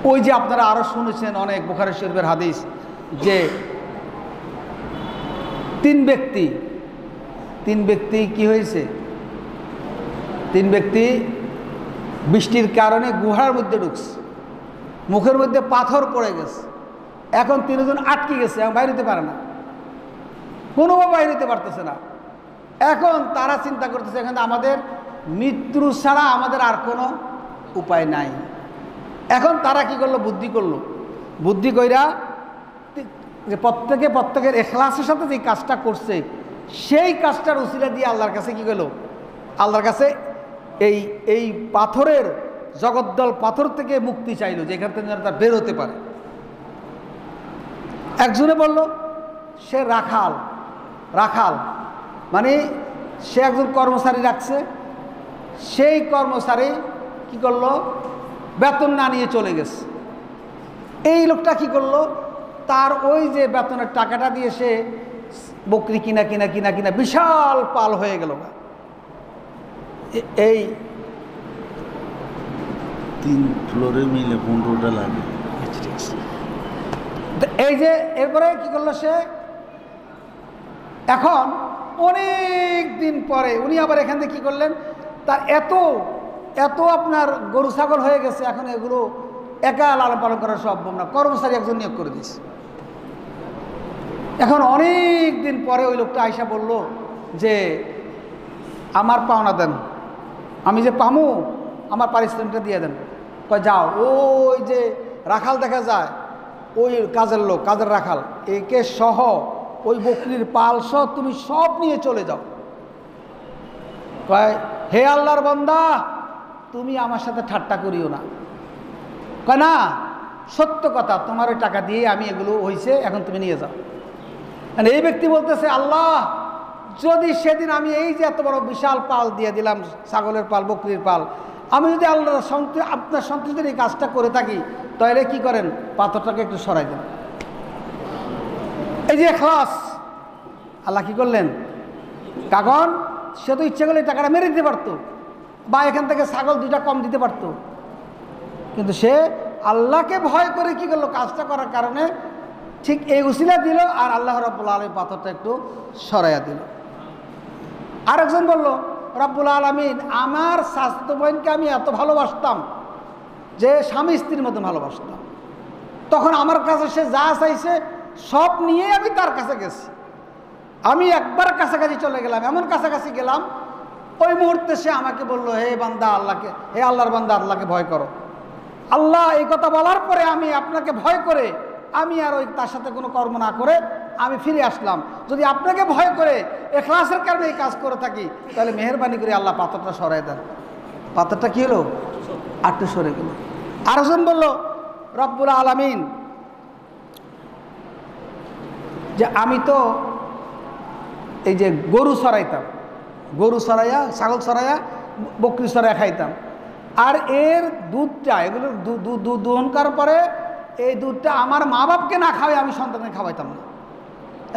ওই যে আপনারা আরো শুনেছেন অনেক বুখারী শরীফের হাদিস যে তিন ব্যক্তি কি হয়েছে তিন ব্যক্তি বৃষ্টির কারণে গুহার মধ্যে ঢুকছে মুখের মধ্যে পাথর পড়ে গেছে এখন 3 জন আটকে গেছে এবং বাইরে যেতে পারে না কোনোভাবে বাইরে যেতে পারতেছে না এখন তারা চিন্তা করতেছে এখানে আমাদের মৃত্যু ছাড়া আমাদের আর কোনো উপায় নাই এখন তারা কি করলো বুদ্ধি কইরা যে প্রত্যেকের ইখলাসের সাথে যে কাজটা করছে সেই কাজটার উসিলা দিয়ে আল্লাহর কাছে কি গেল, আল্লাহর কাছে এই পাথরের জগদ্দল পাথর থেকে মুক্তি চাইল, যেখান থেকে যেন তার বের হতে পারে। একজনে বলল সে রাখাল মানে সে একজন কর্মচারী রাখছে, সেই কর্মচারী কি করলো, বেতন না নিয়ে চলে গেছে। এই লোকটা কি করলো, তার ওই যে বেতনের টাকাটা দিয়ে সে বকরি কিনা বিশাল পাল হয়ে গেল। এই 3 ফ্লোরে মিলে 15টা লাগে। এই যে এরপরে কি করলো সে, এখন অনেক দিন পরে উনি আবার এখান থেকে কি করলেন, তার এত আপনার গরু ছাগল হয়ে গেছে, এখন এগুলো একা লালন পালন করা সম্ভব না, কর্মচারী একজন নিয়োগ করে দিয়েছে। এখন অনেক দিন পরে ওই লোকটা আয়সা বলল যে আমার পাওনা দেন, আমি যে পামু আমার পারিশ্রমিকটা দিয়ে দেন। কয় যাও, ওই যে রাখাল দেখা যায়, ওই কাজের লোক, কাজের রাখাল, একে সহ ওই বকরির পাল সহ তুমি সব নিয়ে চলে যাও। কয় হে আল্লাহর বান্দা, তুমি আমার সাথে ঠাট্টা করিও না। কয় না, সত্য কথা, তোমার ওই টাকা দিয়ে আমি এগুলো হয়েছে, এখন তুমি নিয়ে যাও। এই ব্যক্তি বলতেছে, আল্লাহ যদি সেদিন আমি এই যে এত বড় বিশাল পাল দিয়ে দিলাম, ছাগলের পাল, বকরির পাল, আমি যদি আল্লাহর আপনার সন্তুষ্টির এই কাজটা করে থাকি, তাহলে কি করেন, পাথরটাকে একটু সরাই দেন। এই যে ইখলাস, আল্লাহ কি করলেন, কারণ সে তো ইচ্ছে করলে টাকাটা মেরে দিতে পারতো, বা এখান থেকে ছাগল 2টা কম দিতে পারতো, কিন্তু সে আল্লাহকে ভয় করে কি করলো, কাজটা করার কারণে ঠিক এই উসিলা দিল, আর আল্লাহ রাব্বুল আলামিন পাথরটা একটু সরাইয়া দিল। আরেকজন বলল, রাব্বুল আলামিন আমার স্বাস্থ্য বোনকে আমি এত ভালোবাসতাম যে স্বামী স্ত্রীর মতো ভালোবাসতাম, তখন আমার কাছে সে যা চাইছে সব নিয়ে আমি তার কাছে গেছি, আমি একবার কাছাকাছি চলে গেলাম, এমন কাছাকাছি গেলাম, ওই মুহূর্তে সে আমাকে বলল, হে বান্দা আল্লাহকে, হে আল্লাহর বান্দা আল্লাহকে ভয় করো। আল্লাহ এই কথা বলার পরে আমি আপনাকে ভয় করে আমি আর ওই তার সাথে কোনো কর্ম না করে আমি ফিরে আসলাম। যদি আপনাকে ভয় করে ইখলাসের কারণে এই কাজ করে থাকি, তাহলে মেহেরবানি করে আল্লাহ পাথরটা সরাই দেন। পাথরটা কি হলো, আটটু সরে গেল। আরেকজন বলল, রব্বুল আলামিন, যে আমি তো এই যে গরু সরাইতাম, গরু সরাইয়া, ছাগল সরাইয়া, বকরি সরাইয়া খাইতাম, আর এর দুধটা, এগুলোর দুধ দহন করার পরে এই দুধটা আমার মা বাপকে না খাওয়াই আমি সন্তানকে খাওয়াইতাম না।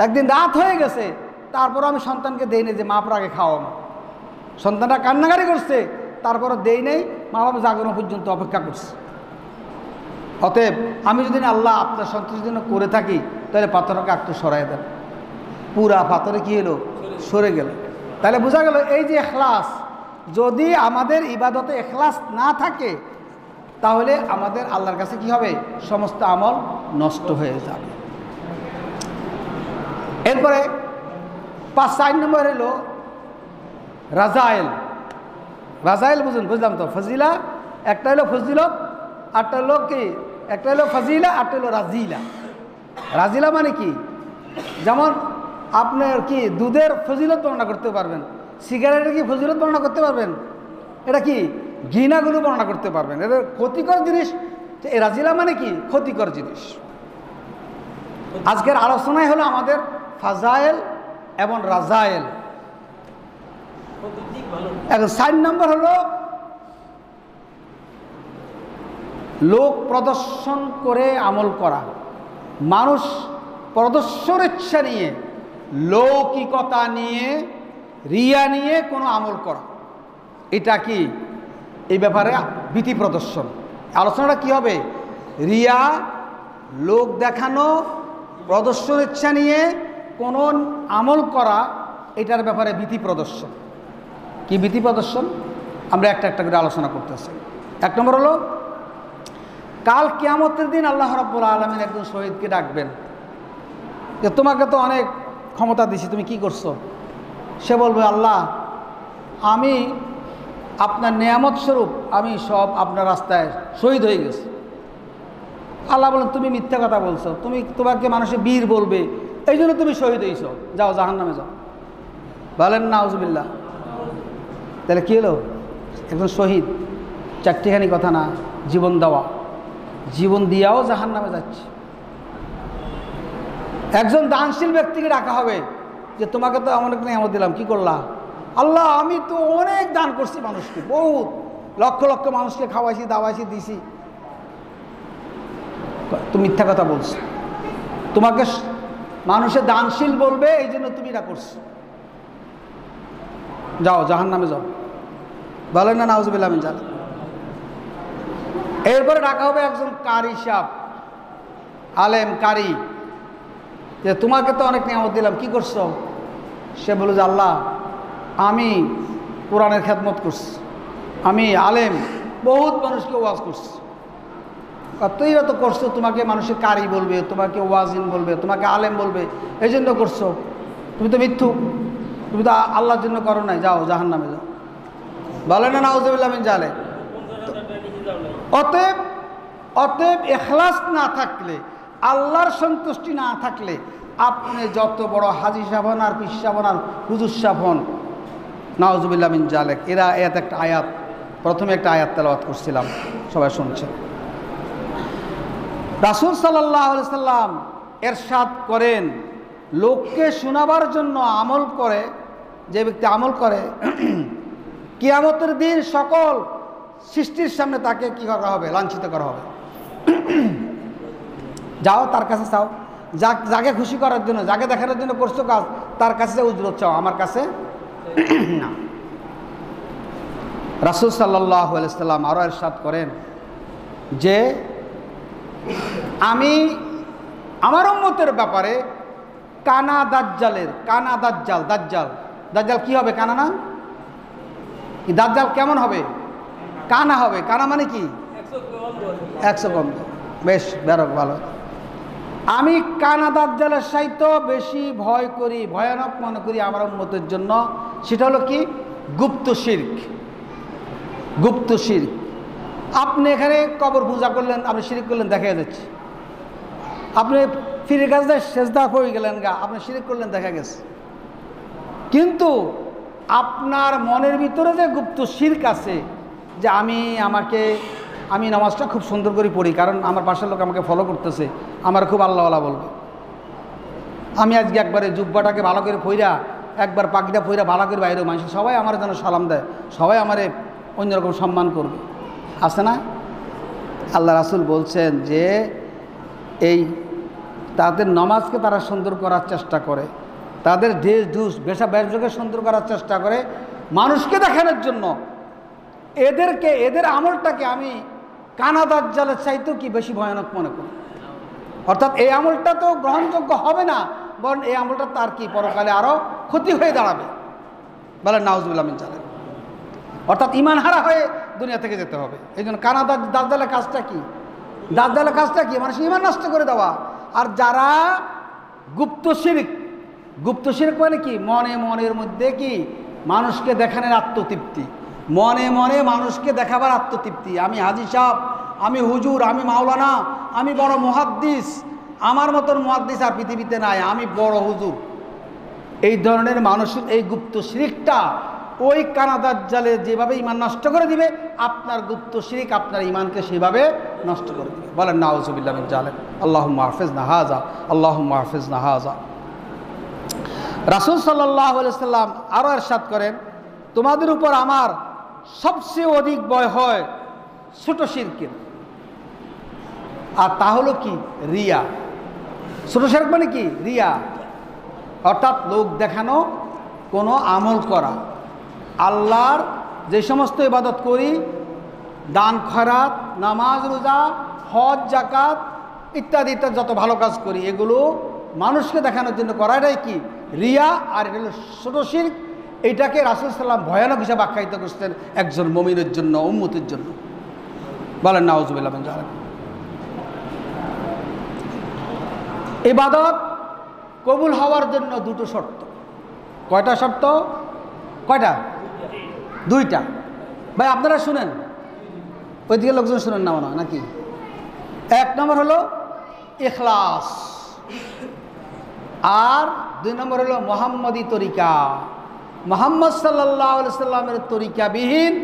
একদিন রাত হয়ে গেছে, তারপর আমি সন্তানকে দেই নেই যে মা বাপ আগে খাওয়াবো। সন্তানটা কান্নাকারি করছে, তারপরও দেই নেই, মা বাপ জাগরণ পর্যন্ত অপেক্ষা করছে। অতএব আমি যদি আল্লাহ আপনার সন্তুষ্টির জন্য করে থাকি, তাহলে পাথরকে একটু সরাই দেন। পুরা পাথরে কি হলো, সরে গেল। তাহলে বোঝা গেল এই যে ইখলাস, যদি আমাদের ইবাদতে ইখলাস না থাকে, তাহলে আমাদের আল্লাহর কাছে কি হবে, সমস্ত আমল নষ্ট হয়ে যাবে। এরপরে 5 নম্বর হলো রাজায়েল। রাজায়েল বুঝলাম তো, ফজিলা একটা হলো ফজিলত, আরটা হলো কি, একটা হলো ফজিলা, আরটা হলো রাজিলা। রাজিলা মানে কি, যেমন আপনার কি দুধের ফজিলত বর্ণনা করতে পারবেন, সিগারেটের কি ফজিলত বর্ণনা করতে পারবেন, এটা কি ঘৃণাগুলো বর্ণনা করতে পারবেন, এটা ক্ষতিকর জিনিস। এই রাজিলা মানে কি, ক্ষতিকর জিনিস। আজকের আলোচনায় হলো আমাদের ফাজায়েল এবং রাজায়েল। এখন 4 নম্বর হলো লোক প্রদর্শন করে আমল করা। মানুষ প্রদর্শন ইচ্ছা নিয়ে, লৌকিকতা নিয়ে, রিয়া নিয়ে কোনো আমল করা, এটা কি, এই ব্যাপারে ভীতি প্রদর্শন। আলোচনাটা কি হবে, রিয়া, লোক দেখানো, প্রদর্শন ইচ্ছা নিয়ে কোনো আমল করা, এটার ব্যাপারে ভীতি প্রদর্শন। কি ভীতি প্রদর্শন, আমরা একটা একটা করে আলোচনা করতেছি। 1 নম্বর হলো, কাল কিয়ামতের দিন আল্লাহ রাব্বুল আলামিন একজন শহীদকে ডাকবেন যে তোমাকে তো অনেক ক্ষমতা দিছি, তুমি কি করছো? সে বলবে, আল্লাহ আমি আপনার নেয়ামত স্বরূপ আমি সব আপনার রাস্তায় শহীদ হয়ে গেছি। আল্লাহ বলেন তুমি মিথ্যা কথা বলছো, তোমাকে মানুষে বীর বলবে, এই জন্য তুমি শহীদ হয়েছ, যাও জাহান্নামে যাও। বলেন নাউজুবিল্লাহ। তাহলে কী হলো? একজন শহীদ, চারটিখানি কথা না, জীবন দেওয়া, জীবন দিয়াও জাহান্নামে যাচ্ছে। একজন দানশীল ব্যক্তিকে ডাকা হবে যে তোমাকে তো অনেক নিয়ামত দিলাম, কি করলা? আল্লাহ আমি তো অনেক দান করছি মানুষকে, বহুত লক্ষ লক্ষ মানুষকে খাওয়াইছি, দাওয়াইছি, দিছি। তুমি মিথ্যা কথা বলছো, তোমাকে মানুষে দানশীল বলবে, এই জন্য তুমি এটা করছো, যাও জাহান্নামে যাও। বলেন না নাউজুবিল্লাহ মিন যালিক। এরপরে ডাকা হবে একজন কারি সাহেব, আলেম কারি, যে তোমাকে তো অনেক নিয়ামত দিলাম, কি করছো? সে বলে যে আল্লাহ আমি কোরআনের খেদমত করছি, আমি আলেম, বহুত মানুষকে ওয়াজ করছি। তুই তো করছো, তোমাকে মানুষে কারি বলবে, তোমাকে ওয়াজিন বলবে, তোমাকে আলেম বলবে, এই জন্য করছো। তুমি তো মিথ্যুক, তুমি তো আল্লাহর জন্য করো নাই, যাও জাহান্নামে যাও। বলে না নাউজুবিল্লাহ মিন যালিক। অতএব ইখলাস না থাকলে, আল্লাহর সন্তুষ্টি না থাকলে, আপনি যত বড় হাজি সাহেব হন আর পীর সাহেব হন আর হুজুর সাহেব হন, নাউজুবিল্লাহ মিন যালিক। একটা আয়াত, প্রথমে একটা আয়াত তেলাওয়াত করছিলাম, সবাই শুনছেন। রাসূল সাল্লাল্লাহু আলাইহি সাল্লাম ইরশাদ করেন, লোককে শোনাবার জন্য আমল করে, যে ব্যক্তি আমল করে, কিয়ামতের দিন সকল সৃষ্টির সামনে তাকে কি করা হবে? লাঞ্ছিত করা হবে। যাও তার কাছে চাও, যাকে খুশি করার জন্য, যাকে দেখানোর জন্য করছো কাজ, তার কাছে উজরত চাও, আমার কাছে না। রাসূল সাল্লাল্লাহু আলাইহি সাল্লাম আরও ইরশাদ করেন যে আমি আমার উম্মতের ব্যাপারে দাজ্জাল কি হবে? কানা না? দাজ্জাল কেমন হবে? কানা হবে। কানা মানে কি? 100 গন্ধ। বেশ, বেরক ভালো। আমি কানা দাজ্জালের চাইতে বেশি ভয় করি, ভয়ানক মনে করি আমার উম্মতের জন্য, সেটা হলো কি? গুপ্ত শিরক। গুপ্ত শিরক। আপনি এখানে কবর পূজা করলেন, আপনি শিরক করলেন, দেখা যাচ্ছে। আপনি ফিরে কাছে সেজদা হয়ে গেলেন গা, আপনি শিরক করলেন, দেখা গেছে। কিন্তু আপনার মনের ভিতরে যে গুপ্ত শিরক আছে, যে আমি নামাজটা খুব সুন্দর করে পড়ি, কারণ আমার পাশের লোক আমাকে ফলো করতেছে, আমার খুব আল্লাহওয়ালা বলবে। আমি আজকে একবারে জুব্বাটাকে ভালো করে পইরা, একবার পাখিটা পইরা ভালো করে বাইরেও, মানুষ সবাই আমার যেন সালাম দেয়, সবাই আমারে অন্যরকম সম্মান করবে, আছে না? আল্লাহ রাসূল বলছেন যে তাদের নামাজকে তারা সুন্দর করার চেষ্টা করে, তাদের বেশভূষাকে সুন্দর করার চেষ্টা করে মানুষকে দেখানোর জন্য। এদের আমলটাকে আমি কানা দাজ্জালের চাইতেও কি বেশি ভয়ানক মনে করি। অর্থাৎ এই আমলটা তো গ্রহণযোগ্য হবে না, বরং এই আমলটা তার কি পরকালে আরও ক্ষতি হয়ে দাঁড়াবে। বলেন নাউজুবিল্লাহ মিন যালিক। অর্থাৎ ঈমান হারা হয়ে দুনিয়া থেকে যেতে হবে। এই জন্য কানা দাজ্জালের কাজটা কি? দাজ্জালের কাজটা কি? মানুষ ঈমান নষ্ট করে দেওয়া। আর যারা গুপ্ত শিরক মানে কি? মনের মধ্যে কি? মানুষকে দেখানোর আত্মতৃপ্তি, মনে মানুষকে দেখাবার আত্মতৃপ্তি। আমি হাজী সাহেব, আমি হুজুর, আমি মাওলানা, আমি বড় মুহাদ্দিস, আমার মতন মুহাদ্দিস আর পৃথিবীতে নাই, আমি বড় হুজুর। এই ধরনের মানুষের এই গুপ্ত শিরকটা ওই কানা দাজ্জালে যেভাবে ঈমান নষ্ট করে দিবে, আপনার গুপ্ত শিরক আপনার ঈমানকে সেভাবে নষ্ট করে দিবে। বলেন নাউজুবিল্লাহ মিন যালিক। আল্লাহুম্মা হাফিজনা হাযা, আল্লাহুম্মা হাফিজনা হাযা। রাসূল সাল্লাল্লাহু আলাইহি সাল্লাম আরও ইরশাদ করেন, তোমাদের উপর আমার সবচেয়ে অধিক ভয় হয় ছোট শিরকের। আর তা হলো কি? রিয়া। ছোট শিরক মানে কি? রিয়া। অর্থাৎ লোক দেখানো কোনো আমল করা। আল্লাহর যে সমস্ত ইবাদত করি, দান খয়রাত, নামাজ রোজা, হজ জাকাত ইত্যাদি ইত্যাদি যত ভালো কাজ করি, এগুলো মানুষকে দেখানোর জন্য করা, এটাই কি? রিয়া। আর এটা হলো ছোট শিরক। এইটাকে রাসূল সাল্লাম ভয়ানক হিসাবে আখ্যায়িত করছেন একজন মুমিনের জন্য, উম্মতের জন্য। বলেন নাউজুবিল্লাহ মিন যালিক। ইবাদত কবুল হওয়ার জন্য দুটো শর্ত। কয়টা শর্ত? কয়টা? দুইটা। ভাই আপনারা শুনেন, ওইদিকে লোকজন শুনেন না মনে হয় নাকি? এক নম্বর হলো ইখলাস, আর দুই নম্বর হলো মুহাম্মদী তরিকা। মুহাম্মদ সাল্লাল্লাহু আলাইহি সাল্লামের তরিকাবিহীন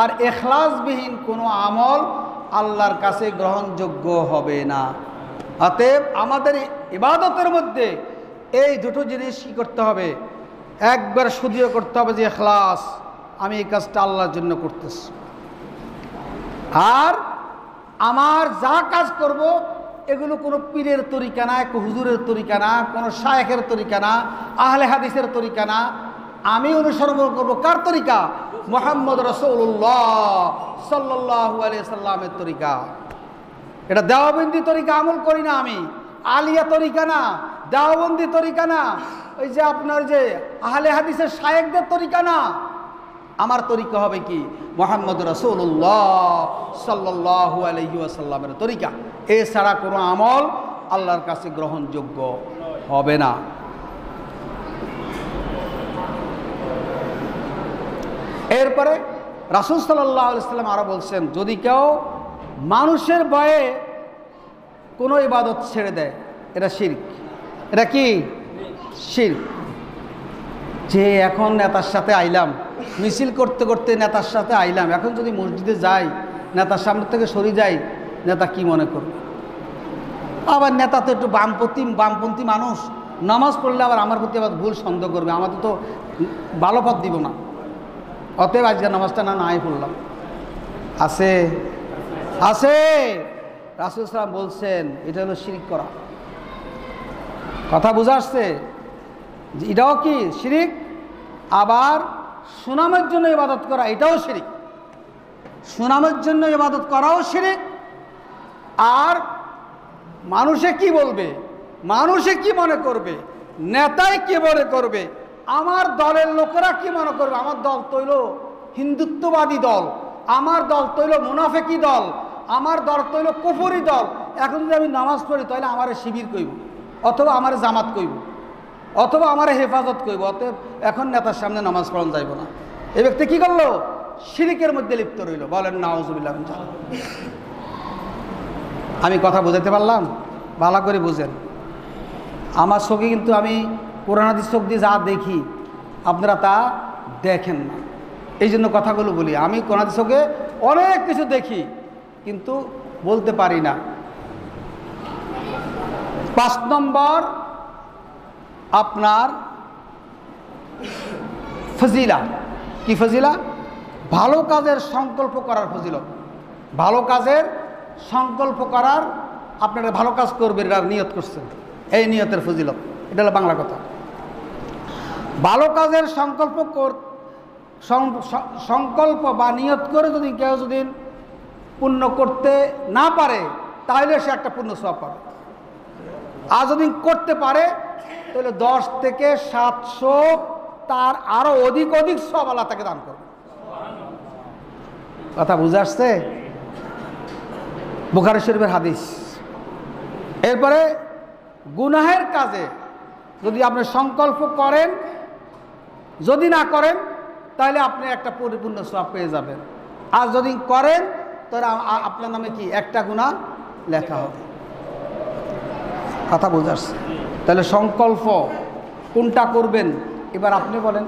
আর ইখলাসবিহীন কোনো আমল আল্লাহর কাছে গ্রহণযোগ্য হবে না। অতএব আমাদের ইবাদতের মধ্যে এই দুটো জিনিস কী করতে হবে? একবার শুধিয়ে করতে হবে যে ইখলাস, আমি এই কাজটা আল্লাহর জন্য করতেছি, আর আমার যা কাজ করব এগুলো কোনো পীরের তরিকা না, কোনো হুজুরের তরিকা না, কোনো শায়েখের তরিকা না, আহলে হাদিসের তরিকা না। আমি অনুসরণ করব কার তরিকা? মুহাম্মদ রাসূলুল্লাহ সাল্লাল্লাহু আলাইহি সাল্লামের তরিকা। এটা দেওবন্দি তরিকা আমল করি না আমি, আলিয়া তরিকা না, দেওবন্দি তরিকা না, ওই যে আপনার যে আহলে হাদিসের শায়েখদের তরিকা না। আমার তরিকা হবে কি? মুহাম্মদ রাসূলুল্লাহ সাল্লাল্লাহু আলাইহি ওয়াসাল্লামের তরিকা। এছাড়া কোনো আমল আল্লাহর কাছে গ্রহণযোগ্য হবে না। এরপরে রাসূল সাল্লাল্লাহু আলাইহি ওয়াসাল্লাম আরো বলছেন, যদি কেউ মানুষের ভয়ে কোনো ইবাদত ছেড়ে দেয়, এটা শিরক। এটা কি? শিরক। যে এখন নেতার সাথে আইলাম, মিছিল করতে করতে নেতার সাথে আইলাম, এখন যদি মসজিদে যাই, নেতার সামনে থেকে সরে যাই, নেতা কি মনে করবে? আবার নেতা তো একটু বামপন্থী মানুষ, নামাজ পড়লে আবার আমার প্রতি আবার ভুল সন্দেহ করবে, আমাদের তো ভালো পথ দিব না। অতএব আজকে নামাজটা নাই পড়লাম। আছে আছে রাসূল সাল্লাল্লাহু আলাইহি ওয়াসাল্লাম বলছেন এটা হলো শিরক করা। কথা বুঝা আসছে? যে এটাও কি শিরক। আবার সুনামের জন্য ইবাদত করা, এটাও শিরক। সুনামের জন্য ইবাদত করাও শিরক। আর মানুষে কি বলবে, মানুষে কি মনে করবে, নেতায় কি মনে করবে, আমার দলের লোকেরা কি মনে করবে, আমার দল তৈল হিন্দুত্ববাদী দল, আমার দল তৈল মুনাফেকি দল, আমার দল তৈল কুফরি দল। এখন যদি আমি নামাজ পড়ি তাহলে আমার শিবির কইব, অথবা আমার জামাত কইব, অথবা আমার হেফাজত কইব। অতএব এখন নেতার সামনে নামাজ পড়ানো যাইব না। এই ব্যক্তি কি করলো? শিরকের মধ্যে লিপ্ত রইল। বলেন নাউজুবিল্লাহ। আমি কথা বুঝাতে পারলাম? ভালো করে বুঝেন। আমার চোখে কিন্তু আমি কোরআন হাদিস চোখ দিয়ে যা দেখি আপনারা তা দেখেন না, এই জন্য কথাগুলো বলি। আমি কোরআন হাদিস চোখে অনেক কিছু দেখি কিন্তু বলতে পারি না। 5 নম্বর আপনার ফজিলা। কি ফজিলা? ভালো কাজের সংকল্প করার ফজিলত। ভালো কাজের সংকল্প করার, আপনারা ভালো কাজ করবেন এটা নিয়ত করছেন, এই নিয়তের ফজিলত। এটা হলো বাংলা কথা। ভালো কাজের সংকল্প বা নিয়ত করে যদি কেউ যদি পূর্ণ করতে না পারে তাহলে সে একটা পূর্ণ সওয়াব পাবে। আর যদি করতে পারে তাহলে 10 থেকে 700 তার আরো অধিক সওয়াব আল্লাহ তাকে দান করবে। কথা বুঝে আসছে? বুখারী শরীফের হাদিস। এরপরে গুনাহের কাজে যদি আপনি সংকল্প করেন, যদি না করেন তাহলে আপনি একটা পরিপূর্ণ সওয়াব পেয়ে যাবেন। আর যদি করেন তাহলে আপনার নামে কি একটা গুনাহ লেখা হবে। কথা বুঝে আসছে? তাহলে সংকল্প কোনটা করবেন এবার আপনি বলেন।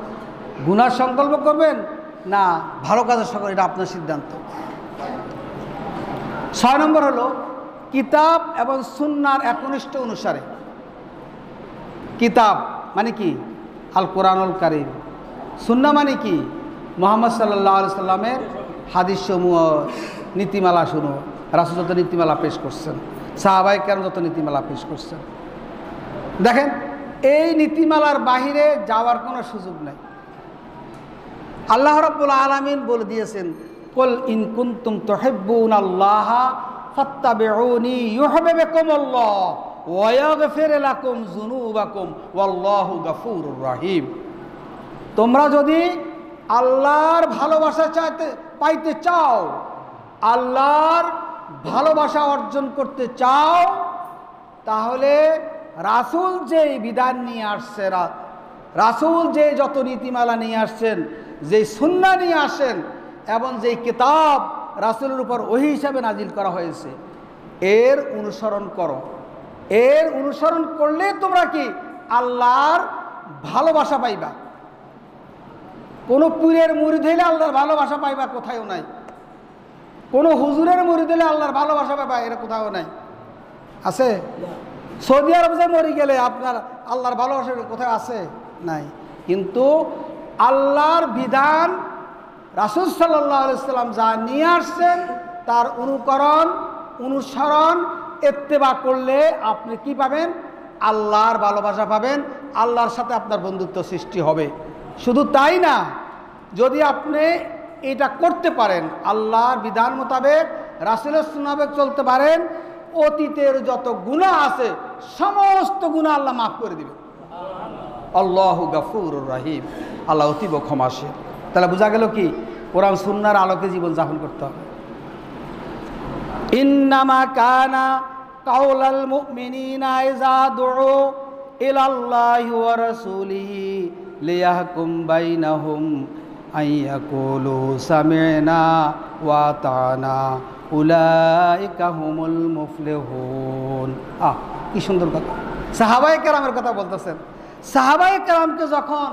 গুনার সংকল্প করবেন না ভালো কাজের সংকল্প, এটা আপনার সিদ্ধান্ত। 6 নম্বর হলো কিতাব এবং সুন্নাহর একনিষ্ঠ অনুসারে। কিতাব মানে কি? আল কোরআনুল কারীম। সুন্নাহ মানে কি? মুহাম্মদ সাল্লাল্লাহু আলাইহি সাল্লামের হাদিস সমূহ, নীতিমালা শুনো। রাসূল যত নীতিমালা পেশ করছেন, সাহাবায়ে কেরাম যত নীতিমালা পেশ করছেন, দেখেন এই নীতিমালার বাহিরে যাওয়ার কোনো সুযোগ নাই। আল্লাহ রাব্বুল আলামিন বলে দিয়েছেন, কুল ইন কুনতুম তুহিব্বুনাল্লাহ ফাত্তাবিউনি ইউহিব্বুকুমুল্লাহ ওয়া ইয়াগফির লাকুম যুনুবাকুম ওয়াল্লাহু গফুরুর রহিম। তোমরা যদি আল্লাহর ভালোবাসা পাইতে চাও, আল্লাহর ভালোবাসা অর্জন করতে চাও, তাহলে রাসূল যে বিধান নিয়ে আসছে, রাসূল যে যত নীতিমালা নিয়ে আসছেন, যে সুন্নাহ নিয়ে আসেন, এবং যে কিতাব রাসূলের উপর ওহী হিসাবে নাজিল করা হয়েছে, এর অনুসরণ করো। এর অনুসরণ করলে তোমরা কি আল্লাহর ভালোবাসা পাইবা। কোনো পীরের মুরিদ হইলে আল্লাহর ভালোবাসা পাইবা কোথাও নাই। কোনো হুজুরের মুরিদ হইলে আল্লাহর ভালোবাসা পাইবা এটা কোথাও নাই। আছে? সৌদি আরব যে মরে গেলে আপনার আল্লাহর ভালোবাসা কোথাও আছে? নাই। কিন্তু আল্লাহর বিধান রাসূল সাল্লাল্লাহু আলাইহি সাল্লাম যা নিয়ে আসছেন তার অনুকরণ, অনুসরণ, ইত্তেবা করলে আপনি কি পাবেন? আল্লাহর ভালোবাসা পাবেন, আল্লাহর সাথে আপনার বন্ধুত্ব সৃষ্টি হবে। শুধু তাই না, যদি আপনি এটা করতে পারেন, আল্লাহর বিধান মোতাবেক রাসূলের সুন্নাহ মোতাবেক চলতে পারেন, অতীতের যত গুনাহ আছে সমস্ত গুনাহ আল্লাহ মাফ করে দিবেন। আল্লাহু গাফুরুর রহিম, আল্লাহ অতীব ক্ষমাশীল। তাহলে বোঝা গেল কি কোরআন সুন্নাহর আলোকে জীবন যাপন করতে হবে। ইন্নামা কানা কাউলাল মুমিনিনা ইযা দুউ ইলাল্লাহি ওয়া রাসূলিহি লিয়াহকুম বাইনাহুম আইয়াকুলু সামি'না ওয়া আতানা উলাইকা হুমুল মুফলিহুন। কি সুন্দর কথা। সাহাবায়ে কেরামের কথা বলতেছেন। সাহাবায়ে কেরামকে যখন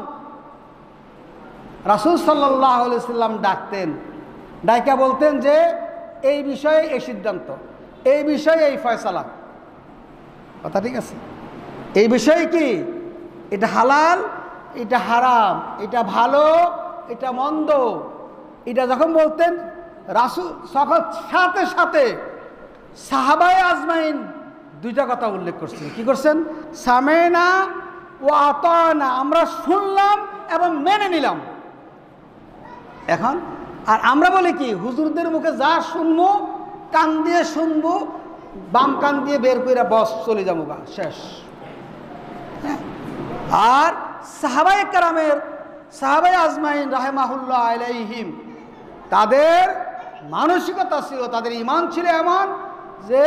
রাসূল সাল্লাল্লাহু আলাইহি সাল্লাম ডাকতেন, ডাইকা বলতেন যে এই বিষয়ে এই সিদ্ধান্ত, এই বিষয়ে এই ফয়সালা। কথা ঠিক আছে? এই বিষয়ে কি এটা হালাল, এটা হারাম, এটা ভালো, এটা মন্দ, এটা যখন বলতেন রাসূল সাথে সাথে সাহাবায়ে আজমাইন দুইটা কথা উল্লেখ করছেন। কি করছেন? সামেনা ও আতানা, আমরা শুনলাম এবং মেনে নিলাম। এখন আর আমরা বলি কি, হুজুরদের মুখে যা শুনবো কান দিয়ে শুনবো, বাম কান দিয়ে বের করে বস চলে যাবো, বা শেষ। আর সাহাবায়ে কেরামের, সাহাবায়ে আজমাইন রাহিমাহুল্লাহ আলাইহিম, তাদের মানসিকতা ছিল, তাদের ঈমান ছিল এমন যে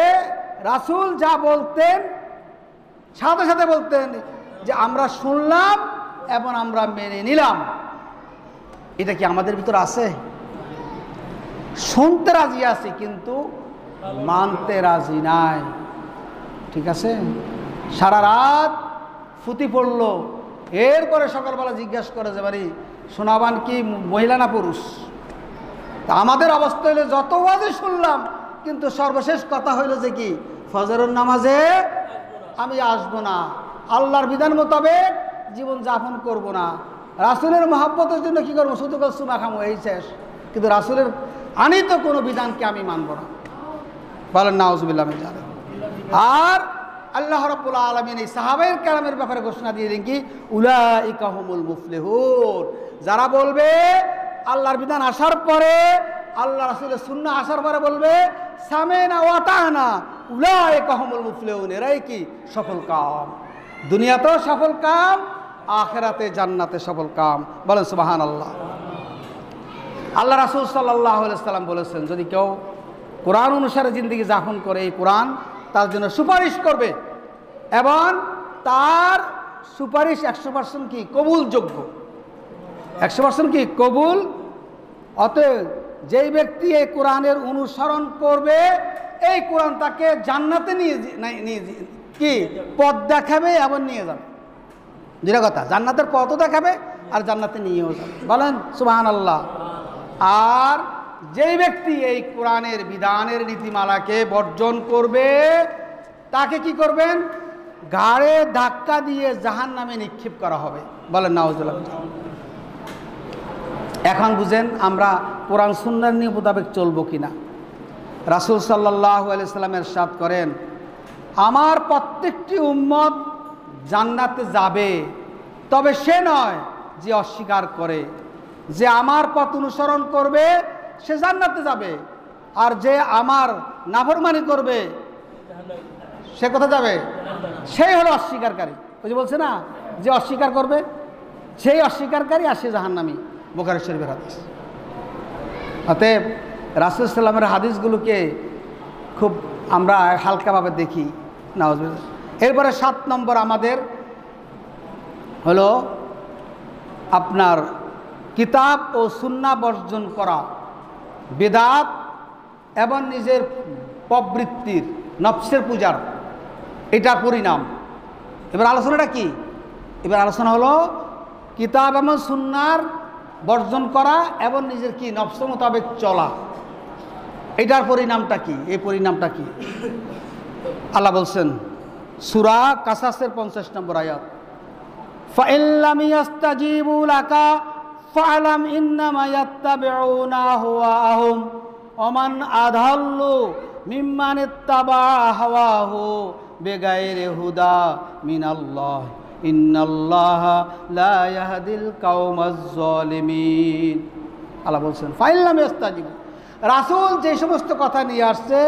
রাসূল যা বলতেন সাথে সাথে বলতেন যে আমরা শুনলাম এবং আমরা মেনে নিলাম। এটা কি আমাদের ভিতর আছে? শুনতে রাজি আছি কিন্তু মানতে রাজি নাই। ঠিক আছে? সারা রাত ফুটি পড়লো, এরপরে সকালবেলা জিজ্ঞাসা করে যে বাড়ি শোনাবান কি মহিলা না পুরুষ? তা আমাদের অবস্থা হইলে যত ওয়াজে শুনলাম, কিন্তু সর্বশেষ কথা হইল যে কি ফজরের নামাজে আমি আসবো না, আল্লাহর বিধান মোতাবেক জীবন যাপন করব না, রাসূলের মহব্বতের জন্য কি করবো, শুধু সুমা খামো, এই শেষ। কিন্তু রাসূলের আনিত কোনো বিধানকে আমি মানব না। বলেন নাউজুবিল্লাহ মিন যালিক। আর আল্লাহ রাব্বুল আলামিন এই সাহাবায়ে কেরামের ব্যাপারে ঘোষণা দিয়ে দেন কি উলাইকা হুমুল মুফলিহুন, যারা বলবে আল্লাহর বিধান আসার পরে, আল্লাহ রাসূলের সুন্নাহ আসার পরে বলবে সামি'না ওয়া আতা'না উলাইকা হুমুল মুফলিহুন, এরাই কি সফল কাম, দুনিয়াতেও সফল কাম, আখিরাতে জান্নাতে সফল কাম। বলেন সুবহানাল্লাহ। আল্লাহ রাসূল সাল্লাল্লাহু আলাইহি সাল্লাম বলেছেন, যদি কেউ কোরআন অনুসারে জিন্দেগি যাপন করে, এই কোরআন তার জন্য সুপারিশ করবে এবং তার সুপারিশ 100% কি কবুলযোগ্য, 100% কি কবুল। অতএব যেই ব্যক্তি এই কোরআনের অনুসরণ করবে, এই কোরআন তাকে জান্নাতে নিয়ে কি পথ দেখাবে এবং নিয়ে যাবে। দুইটা কথা, জান্নাতের পথও দেখাবে আর জান্নাতে নিয়েও যাবে। বলেন সুবহানাল্লাহ। আর যেই ব্যক্তি এই কোরআনের বিধানের নীতিমালাকে বর্জন করবে, তাকে কি করবেন? ঘাড়ে ধাক্কা দিয়ে জাহান্নামে নিক্ষেপ করা হবে। বলেন নাউজুবিল্লাহ। এখন বুঝেন আমরা কোরআন সুন্নাহর নিয়ম মোতাবেক চলবো কিনা। রাসূল সাল্লাল্লাহু আলাইহি সাল্লাম ইরশাদ করেন, আমার প্রত্যেকটি উম্মত জান্নাতে যাবে, তবে সে নয় যে অস্বীকার করে। যে আমার পথ অনুসরণ করবে সে জান্নাতে যাবে, আর যে আমার নাফরমানি করবে সে কোথায় যাবে? সেই হলো অস্বীকারকারী। ওই যে বলছে না, যে অস্বীকার করবে সেই অস্বীকারকারী, আর সে জাহান্নামী। বুখারী শরীফের হাদিস। অতএব রাসূল সাল্লামের হাদিসগুলোকে খুব আমরা হালকাভাবে দেখি। নাউজুবিল্লাহ। এরপরে 7 নম্বর আমাদের হলো আপনার কিতাব ও সুন্নাহ বর্জন করা, বিদআত এবং নিজের প্রবৃত্তির নফসের পূজার, এটার পরিণাম। এবার আলোচনাটা কি? এবার আলোচনা হলো কিতাব এবং সুন্নাহর বর্জন করা এবং নিজের কি নফস মোতাবেক চলা, এটার পরিণামটা কি? এই পরিণামটা কি? আল্লাহ বলছেন সূরা কাসাসের 50 নম্বর আয়াত, ফাইন লাম ইস্তাজিবু লাকা ফা'লাম ইন্নামা ইয়াত্তাবিউনা আহওয়াহুম ওমান আযাল্লু মিম্মান ইত্তাবা হাওয়াহু বিগাইরি হুদা মিনাল্লাহ ইন্নাল্লাহা লা ইয়াহদিল কাওমাজ জালিমিন। আল্লাহ বলছেন ফাইন লাম ইস্তাজিবু, রাসূল যে সমস্ত কথা নিয়ে আসছে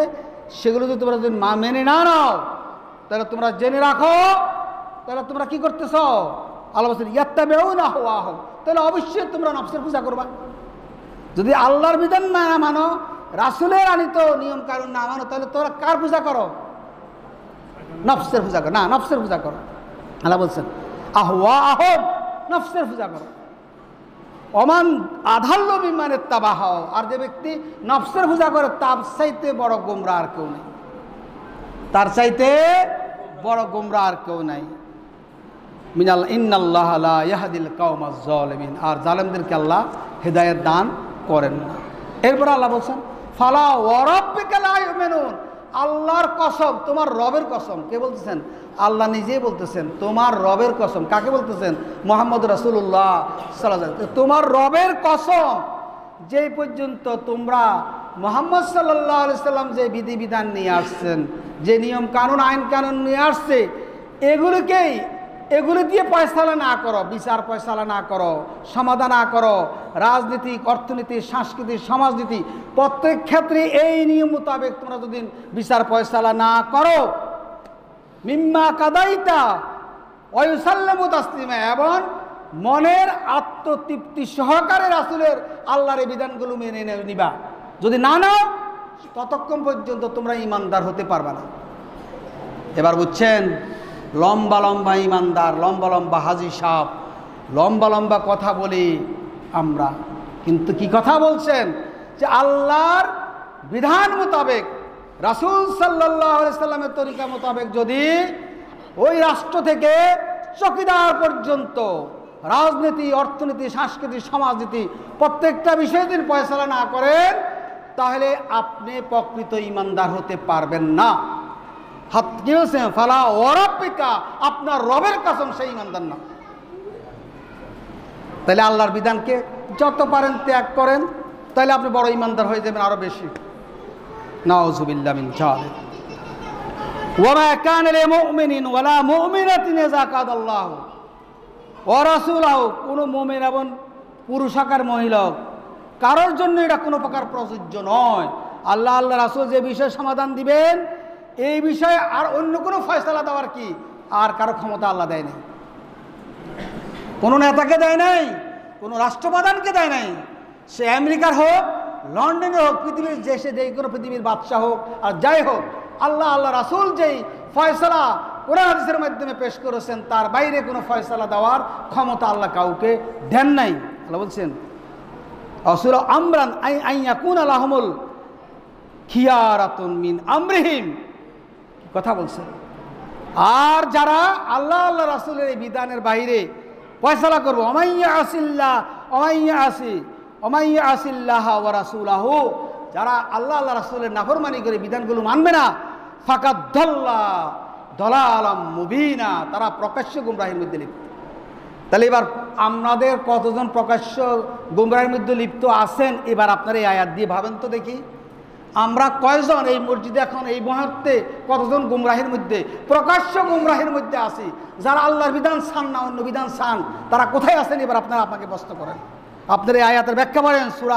সেগুলো যদি তোমরা যদি মেনে না নাও, তাহলে তোমরা জেনে রাখো, তাহলে তোমরা কি করতেছ? আল্লাহ বলছেন ইয়াত্তাবিউনা আহওয়াহুম, তাহলে অবশ্যই তোমরা নফসের পূজা করবা। যদি আল্লাহর বিধান না মানো, রাসূলের আনিত নিয়ম কানুন না মানো, তাহলে তোমরা কার পূজা করো? নফসের পূজা করো। না, নফসের পূজা করো। আল্লাহ বলছেন আহওয়াহুম, নফসের পূজা করো। ওমান আযাল্লু মিম্মান ইত্তাবাহ, আর যে ব্যক্তি নফসের পূজা করে তার চাইতে বড় গোমরা আর কেউ নেই, তার চাইতে বড় গোমরা আর কেউ নাই। মিনাল ইন্নাল্লাহা লা ইয়াহদিল কাওমাজ জালিমিন, আর জালেমদেরকে আল্লাহ হেদায়েত দান করেন না। এরপর আল্লাহ বলছেন ফালা ওয়া রাব্বিকা লা ইউমিনুন, আল্লাহর কসম, তোমার রবের কসম। কে বলতেছেন? আল্লাহ নিজেই বলতেছেন তোমার রবের কসম। কাকে বলতেছেন? মুহাম্মদ রাসূলুল্লাহ সাল্লাল্লাহু আলাইহি ওয়াসাল্লাম। তোমার রবের কসম, যেই পর্যন্ত তোমরা মুহাম্মদ সাল্লাল্লাহু আলাইহি সাল্লাম যে বিধিবিধান নিয়ে আসছেন, যে নিয়ম কানুন আইন কানুন নিয়ে আসছে, এগুলি দিয়ে ফয়সালা না করো, বিচার ফয়সালা না করো, সমাধান না করো, রাজনীতি, অর্থনীতি, সংস্কৃতি, সমাজনীতি, প্রত্যেক ক্ষেত্রে এই নিয়ম মোতাবেক তোমরা যদি বিচার ফয়সালা না করো, মিম্মা কাদাইতা ওয়া ইউসাল্লিমু তাসলিমা, এবং মনের আত্মতৃপ্তি সহকারে রাসূলের আল্লাহর এই বিধানগুলো মেনে নিবা। যদি না নাও, ততক্ষণ পর্যন্ত তোমরা ইমানদার হতে পারবে না। এবার বুঝছেন? লম্বা লম্বা ইমানদার, লম্বা লম্বা হাজি সাহেব, লম্বা লম্বা কথা বলি আমরা, কিন্তু কি কথা বলছেন? যে আল্লাহর বিধান মোতাবেক, রাসূল সাল্লাল্লাহু আলাইহি সাল্লামের তরিকা মোতাবেক যদি ওই রাষ্ট্র থেকে চকিদার পর্যন্ত রাজনীতি, অর্থনীতি, সংস্কৃতি, সমাজনীতি প্রত্যেকটা বিষয়ে যদি ফয়সালা না করেন, তাহলে আপনি প্রকৃত ইমানদার হতে পারবেন না। হাত কি বলছেন? ফালা ওয়া রাব্বিকা, আপনার রবের কসম, সেই ইমানদার না। তাহলে আল্লাহর বিধানকে যত পারেন ত্যাগ করেন, তাহলে আপনি বড় ইমানদার হয়ে যাবেন আরো বেশি। নাউযুবিল্লাহি মিন যালিক। ওয়া মা কানা লিল মুমিনিন ওয়ালা মুমিনাতিন ইযা কাদাল্লাহু ওয়া রাসূলুহু, কোন মুমিন এবং পুরুষ আকার মহিলা কারোর জন্য এটা কোনো প্রকার প্রযোজ্য নয়। আল্লাহ আল্লাহ রাসূল যে বিষয়ে সমাধান দিবেন, এই বিষয়ে আর অন্য কোনো ফয়সালা দেওয়ার কি আর কারো ক্ষমতা আল্লাহ দেয় নাই। কোনো নেতাকে দেয় নাই, কোনো রাষ্ট্রপ্রধানকে দেয় নাই, সে আমেরিকার হোক, লন্ডনের হোক, পৃথিবীর দেশে যে কোনো পৃথিবীর বাদশাহ হোক আর যাই হোক, আল্লাহ আল্লাহ রাসূল যেই ফয়সালা কোরআন হাদিসের মাধ্যমে পেশ করেছেন, তার বাইরে কোনো ফয়সালা দেওয়ার ক্ষমতা আল্লাহ কাউকে দেন নাই। আল্লাহ বলছেন আসুরা আমরান আইয়াকুনা লাহুমুল খিয়ারাতুন মিন আমরিহিম, কথা বলছেন। আর যারা আল্লাহ আল্লাহ রাসূলের এই বিধানের বাইরে ফয়সালা করবো, ওমাইয়া আসিল্লাহ ওয়া রাসূলাহু, যারা আল্লাহ আল্লাহ রাসূলের নাফরমানি করে বিধানগুলো মানবে না, ফাকাদ দাল্লা দালালাম মুবিনা, তারা প্রকাশ্য গুমরাহির মধ্যে লিপ্ত। তাহলে এবার আমাদের কতজন প্রকাশ্য গুমরাহির মধ্যে লিপ্ত আছেন, এবার আপনারা এই আয়াত দিয়ে ভাবেন তো দেখি, আমরা কয়জন এই মসজিদে এখন এই মুহূর্তে কতজন গুমরাহির মধ্যে, প্রকাশ্য গুমরাহির মধ্যে আছি? যারা আল্লাহর বিধান চান না, অন্য বিধান চান, তারা কোথায় আছেন? এবার আপনারা আপনাকে প্রশ্ন করেন। আপনার এই আয়াতের ব্যাখ্যা করেন সূরা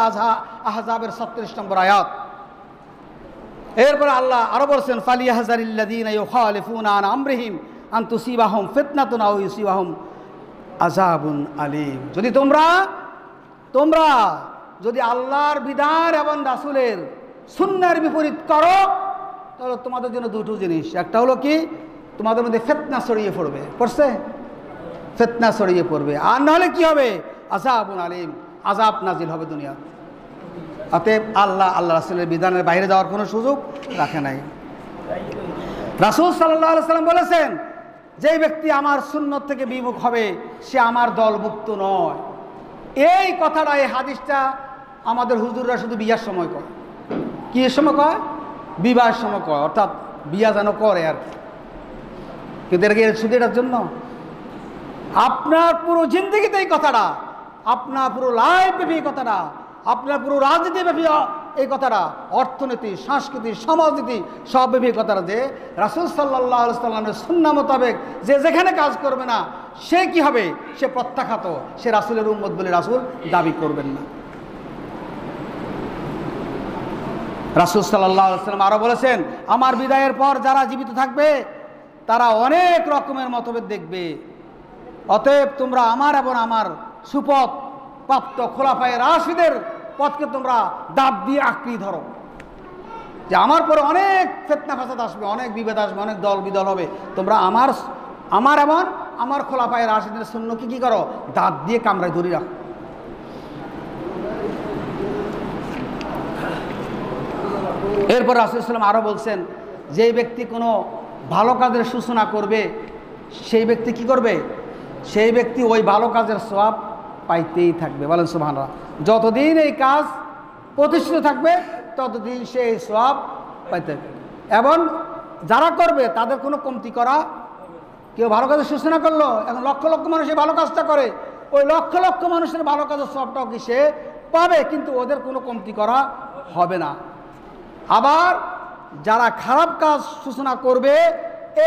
আহজাবের 37 নম্বর আয়াত। এরপরে আল্লাহ আরো বলছেন ফালিয়াহজারিল্লাযীনা ইউখালিফুনা আন আমরিহিম আন তুসিবাহুম ফিতনাতুন আও ইউসিবাহুম আযাবুন আলীম। যদি তোমরা যদি আল্লাহর বিধান এবং রাসূলের সুন্নাহর বিপরীত করো, তাহলে তোমাদের জন্য দুটো জিনিস, একটা হলো কি, তোমাদের মধ্যে ফিতনা ছড়িয়ে পড়বে, পড়ছে, ফিতনা ছড়িয়ে পড়বে, আর নাহলে কি হবে, আযাবুন আলীম, আযাব নাজিল হবে দুনিয়া। অতএব আল্লাহ আল্লাহ রাসূলের বিধানের বাইরে যাওয়ার কোনো সুযোগ রাখে নাই। রাসূল সাল্লাল্লাহু আলাইহি সাল্লাম বলেছেন, যে ব্যক্তি আমার সুন্নত থেকে বিমুখ হবে সে আমার দলভুক্ত নয়। এই কথাটা, এই হাদিসটা আমাদের হুজুররা শুধু বিয়ার সময় কয়। কি সময় কয়? বিবাহের সময় কয়, অর্থাৎ বিয়া যেন করে আর কি। কিন্তু এর শুধু এটার জন্য আপনার পুরো জিন্দগিতে এই কথাটা, আপনার পুরো লাইফ ব্যাপী এই কথাটা, আপনার পুরো রাজনীতি ব্যাপী এই কথাটা, অর্থনীতি, সংস্কৃতি, সমাজনীতি সব ব্যাপী কথাটা, যে রাসূল সাল্লাল্লাহু আলাইহি সাল্লামের সুন্নাহ মোতাবেক যে যেখানে কাজ করবে না সে কি হবে? সে প্রত্যাখ্যাত, সে রাসূলের উম্মত বলে রাসূল দাবি করবেন না। রাসূল সাল্লাল্লাহু আলাইহি সাল্লাম আরো বলেছেন, আমার বিদায়ের পর যারা জীবিত থাকবে তারা অনেক রকমের মতভেদ দেখবে। অতএব তোমরা আমার এবং আমার সুপথ প্রাপ্ত খোলাফায়ে রাশিদের পথকে তোমরা দাঁত দিয়ে আঁকড়ি ধরো। যে আমার পরে অনেক ফিতনা ফাসাদ আসবে, অনেক বিভেদ আসবে, অনেক দল বিদল হবে, তোমরা আমার এবং আমার খোলাফায়ে রাশিদের সুন্নতকে কি করো? দাঁত দিয়ে কামড়ায় ধরে রাখো। এরপর রাসূল সাল্লাল্লাহু আলাইহি ওয়াসাল্লাম আরো বলছেন, যেই ব্যক্তি কোনো ভালো কাজের সূচনা করবে সেই ব্যক্তি কি করবে? সেই ব্যক্তি ওই ভালো কাজের সওয়াব পাইতেই থাকবে। বলেন সুবহানাল্লাহ। যতদিন এই কাজ প্রতিষ্ঠিত থাকবে ততদিন সে এই সওয়াব পাইতে থাকবে। এবং যারা করবে তাদের কোনো কমতি করা, কেউ ভালো কাজের সূচনা করলো, এখন লক্ষ লক্ষ মানুষ এই ভালো কাজটা করে, ওই লক্ষ লক্ষ মানুষের ভালো কাজের সওয়াবটাও কি সে পাবে, কিন্তু ওদের কোনো কমতি করা হবে না। আবার যারা খারাপ কাজ সূচনা করবে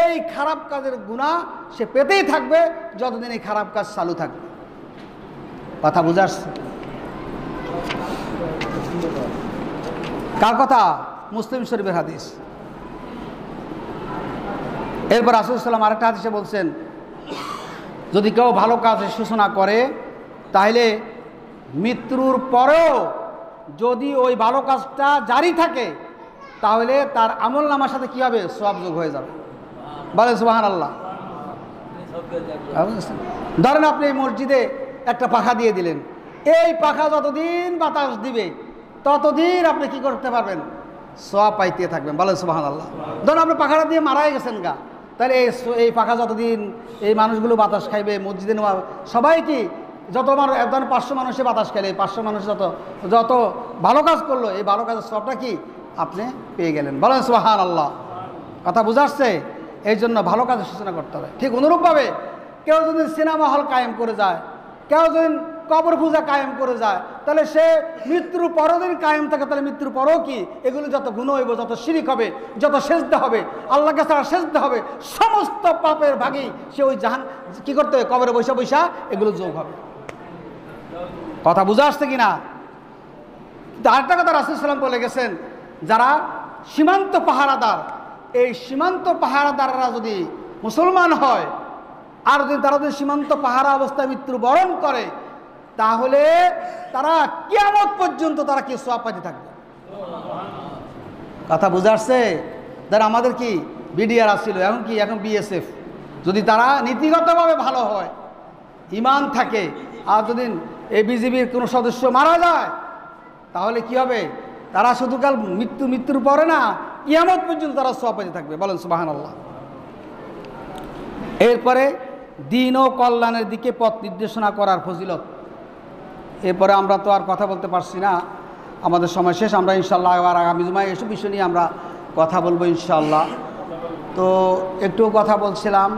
এই খারাপ কাজের গুনাহ সে পেতেই থাকবে যতদিন এই খারাপ কাজ চালু থাকবে। কথা বুঝা আসছে? কার কথা? মুসলিম শরীফের হাদিস। এরপর রাসূল সাল্লাল্লাহু আলাইহি ওয়াসাল্লাম আরেকটা হাদিসে বলছেন, যদি কেউ ভালো কাজের সূচনা করে তাহলে মৃত্যুর পরেও যদি ওই ভালো কাজটা জারি থাকে তাহলে তার আমল নামার সাথে কি হবে? সওয়াব যোগ হয়ে যাবে। বলে সুবহানাল্লাহ। ধরেন আপনি এই মসজিদে একটা পাখা দিয়ে দিলেন, এই পাখা যতদিন বাতাস দিবে ততদিন আপনি কি করতে পারবেন? সওয়াব পাইতে থাকবেন। বলে সুবহানাল্লাহ। ধরেন আপনি পাখাটা দিয়ে মারাই গেছেন গা, তাহলে এই পাখা যতদিন এই মানুষগুলো বাতাস খাইবে, মসজিদে সবাই কি যত মানুষ, ধরেন 500 মানুষে বাতাস খাইলে 500 মানুষ যত ভালো কাজ করলো এই ভালো কাজের সওয়াবটা কি আপনি পেয়ে গেলেন। বলেন সুবহানাল্লাহ। কথা বুঝা আসছে? এই জন্য ভালো কাজের সূচনা করতে হবে। ঠিক অনুরূপভাবে কেউ যদি সিনেমা হল কায়েম করে যায়, কেউ যদি কবর পূজা কায়েম করে যায়, তাহলে সে মৃত্যুর পরও দিন কায়েম থাকে, তাহলে মৃত্যুর পরও কি এগুলো যত গুনাহ হইব, যত শিরিক হবে, যত সেজদা হবে, আল্লাহকে ছাড়া সেজদা হবে, সমস্ত পাপের ভাগেই সে ওই জাহান কি করতে হবে? কবরে বৈশা বৈশা এগুলো যোগ হবে। কথা বুঝা আসছে কিনা? কিন্তু আরেকটা কথা রাসূল সাল্লাল্লাহু আলাইহি ওয়াসাল্লাম বলে গেছেন, যারা সীমান্ত পাহারাদার, এই সীমান্ত পাহারাদাররা যদি মুসলমান হয় আর যদি তারা যদি সীমান্ত পাহারা অবস্থায় মৃত্যুবরণ করে তাহলে তারা কিয়ামত পর্যন্ত তারা কি সওয়াব পাইতে থাকবে। কথা বুঝা আসছে? যারা আমাদের কি বিডিআর আসছিল, এখন বিএসএফ, যদি তারা নীতিগতভাবে ভালো হয়, ঈমান থাকে, আর যদি এই বিজিবির কোনো সদস্য মারা যায় তাহলে কি হবে? তারা শুধুকাল মৃত্যুর পরে না, কিয়ামত পর্যন্ত তারা সওয়াব পাইতে থাকবে। বলেন সুবহানাল্লাহ। এরপরে দ্বীন ও কল্যাণের দিকে পথ নির্দেশনা করার ফজিলত। এরপরে আমরা তো আর কথা বলতে পারছি না, আমাদের সময় শেষ। আমরা ইনশাআল্লাহ আর আগামী জুমায় এসব বিষয় নিয়ে আমরা কথা বলবো ইনশাআল্লাহ। তো একটু কথা বলছিলাম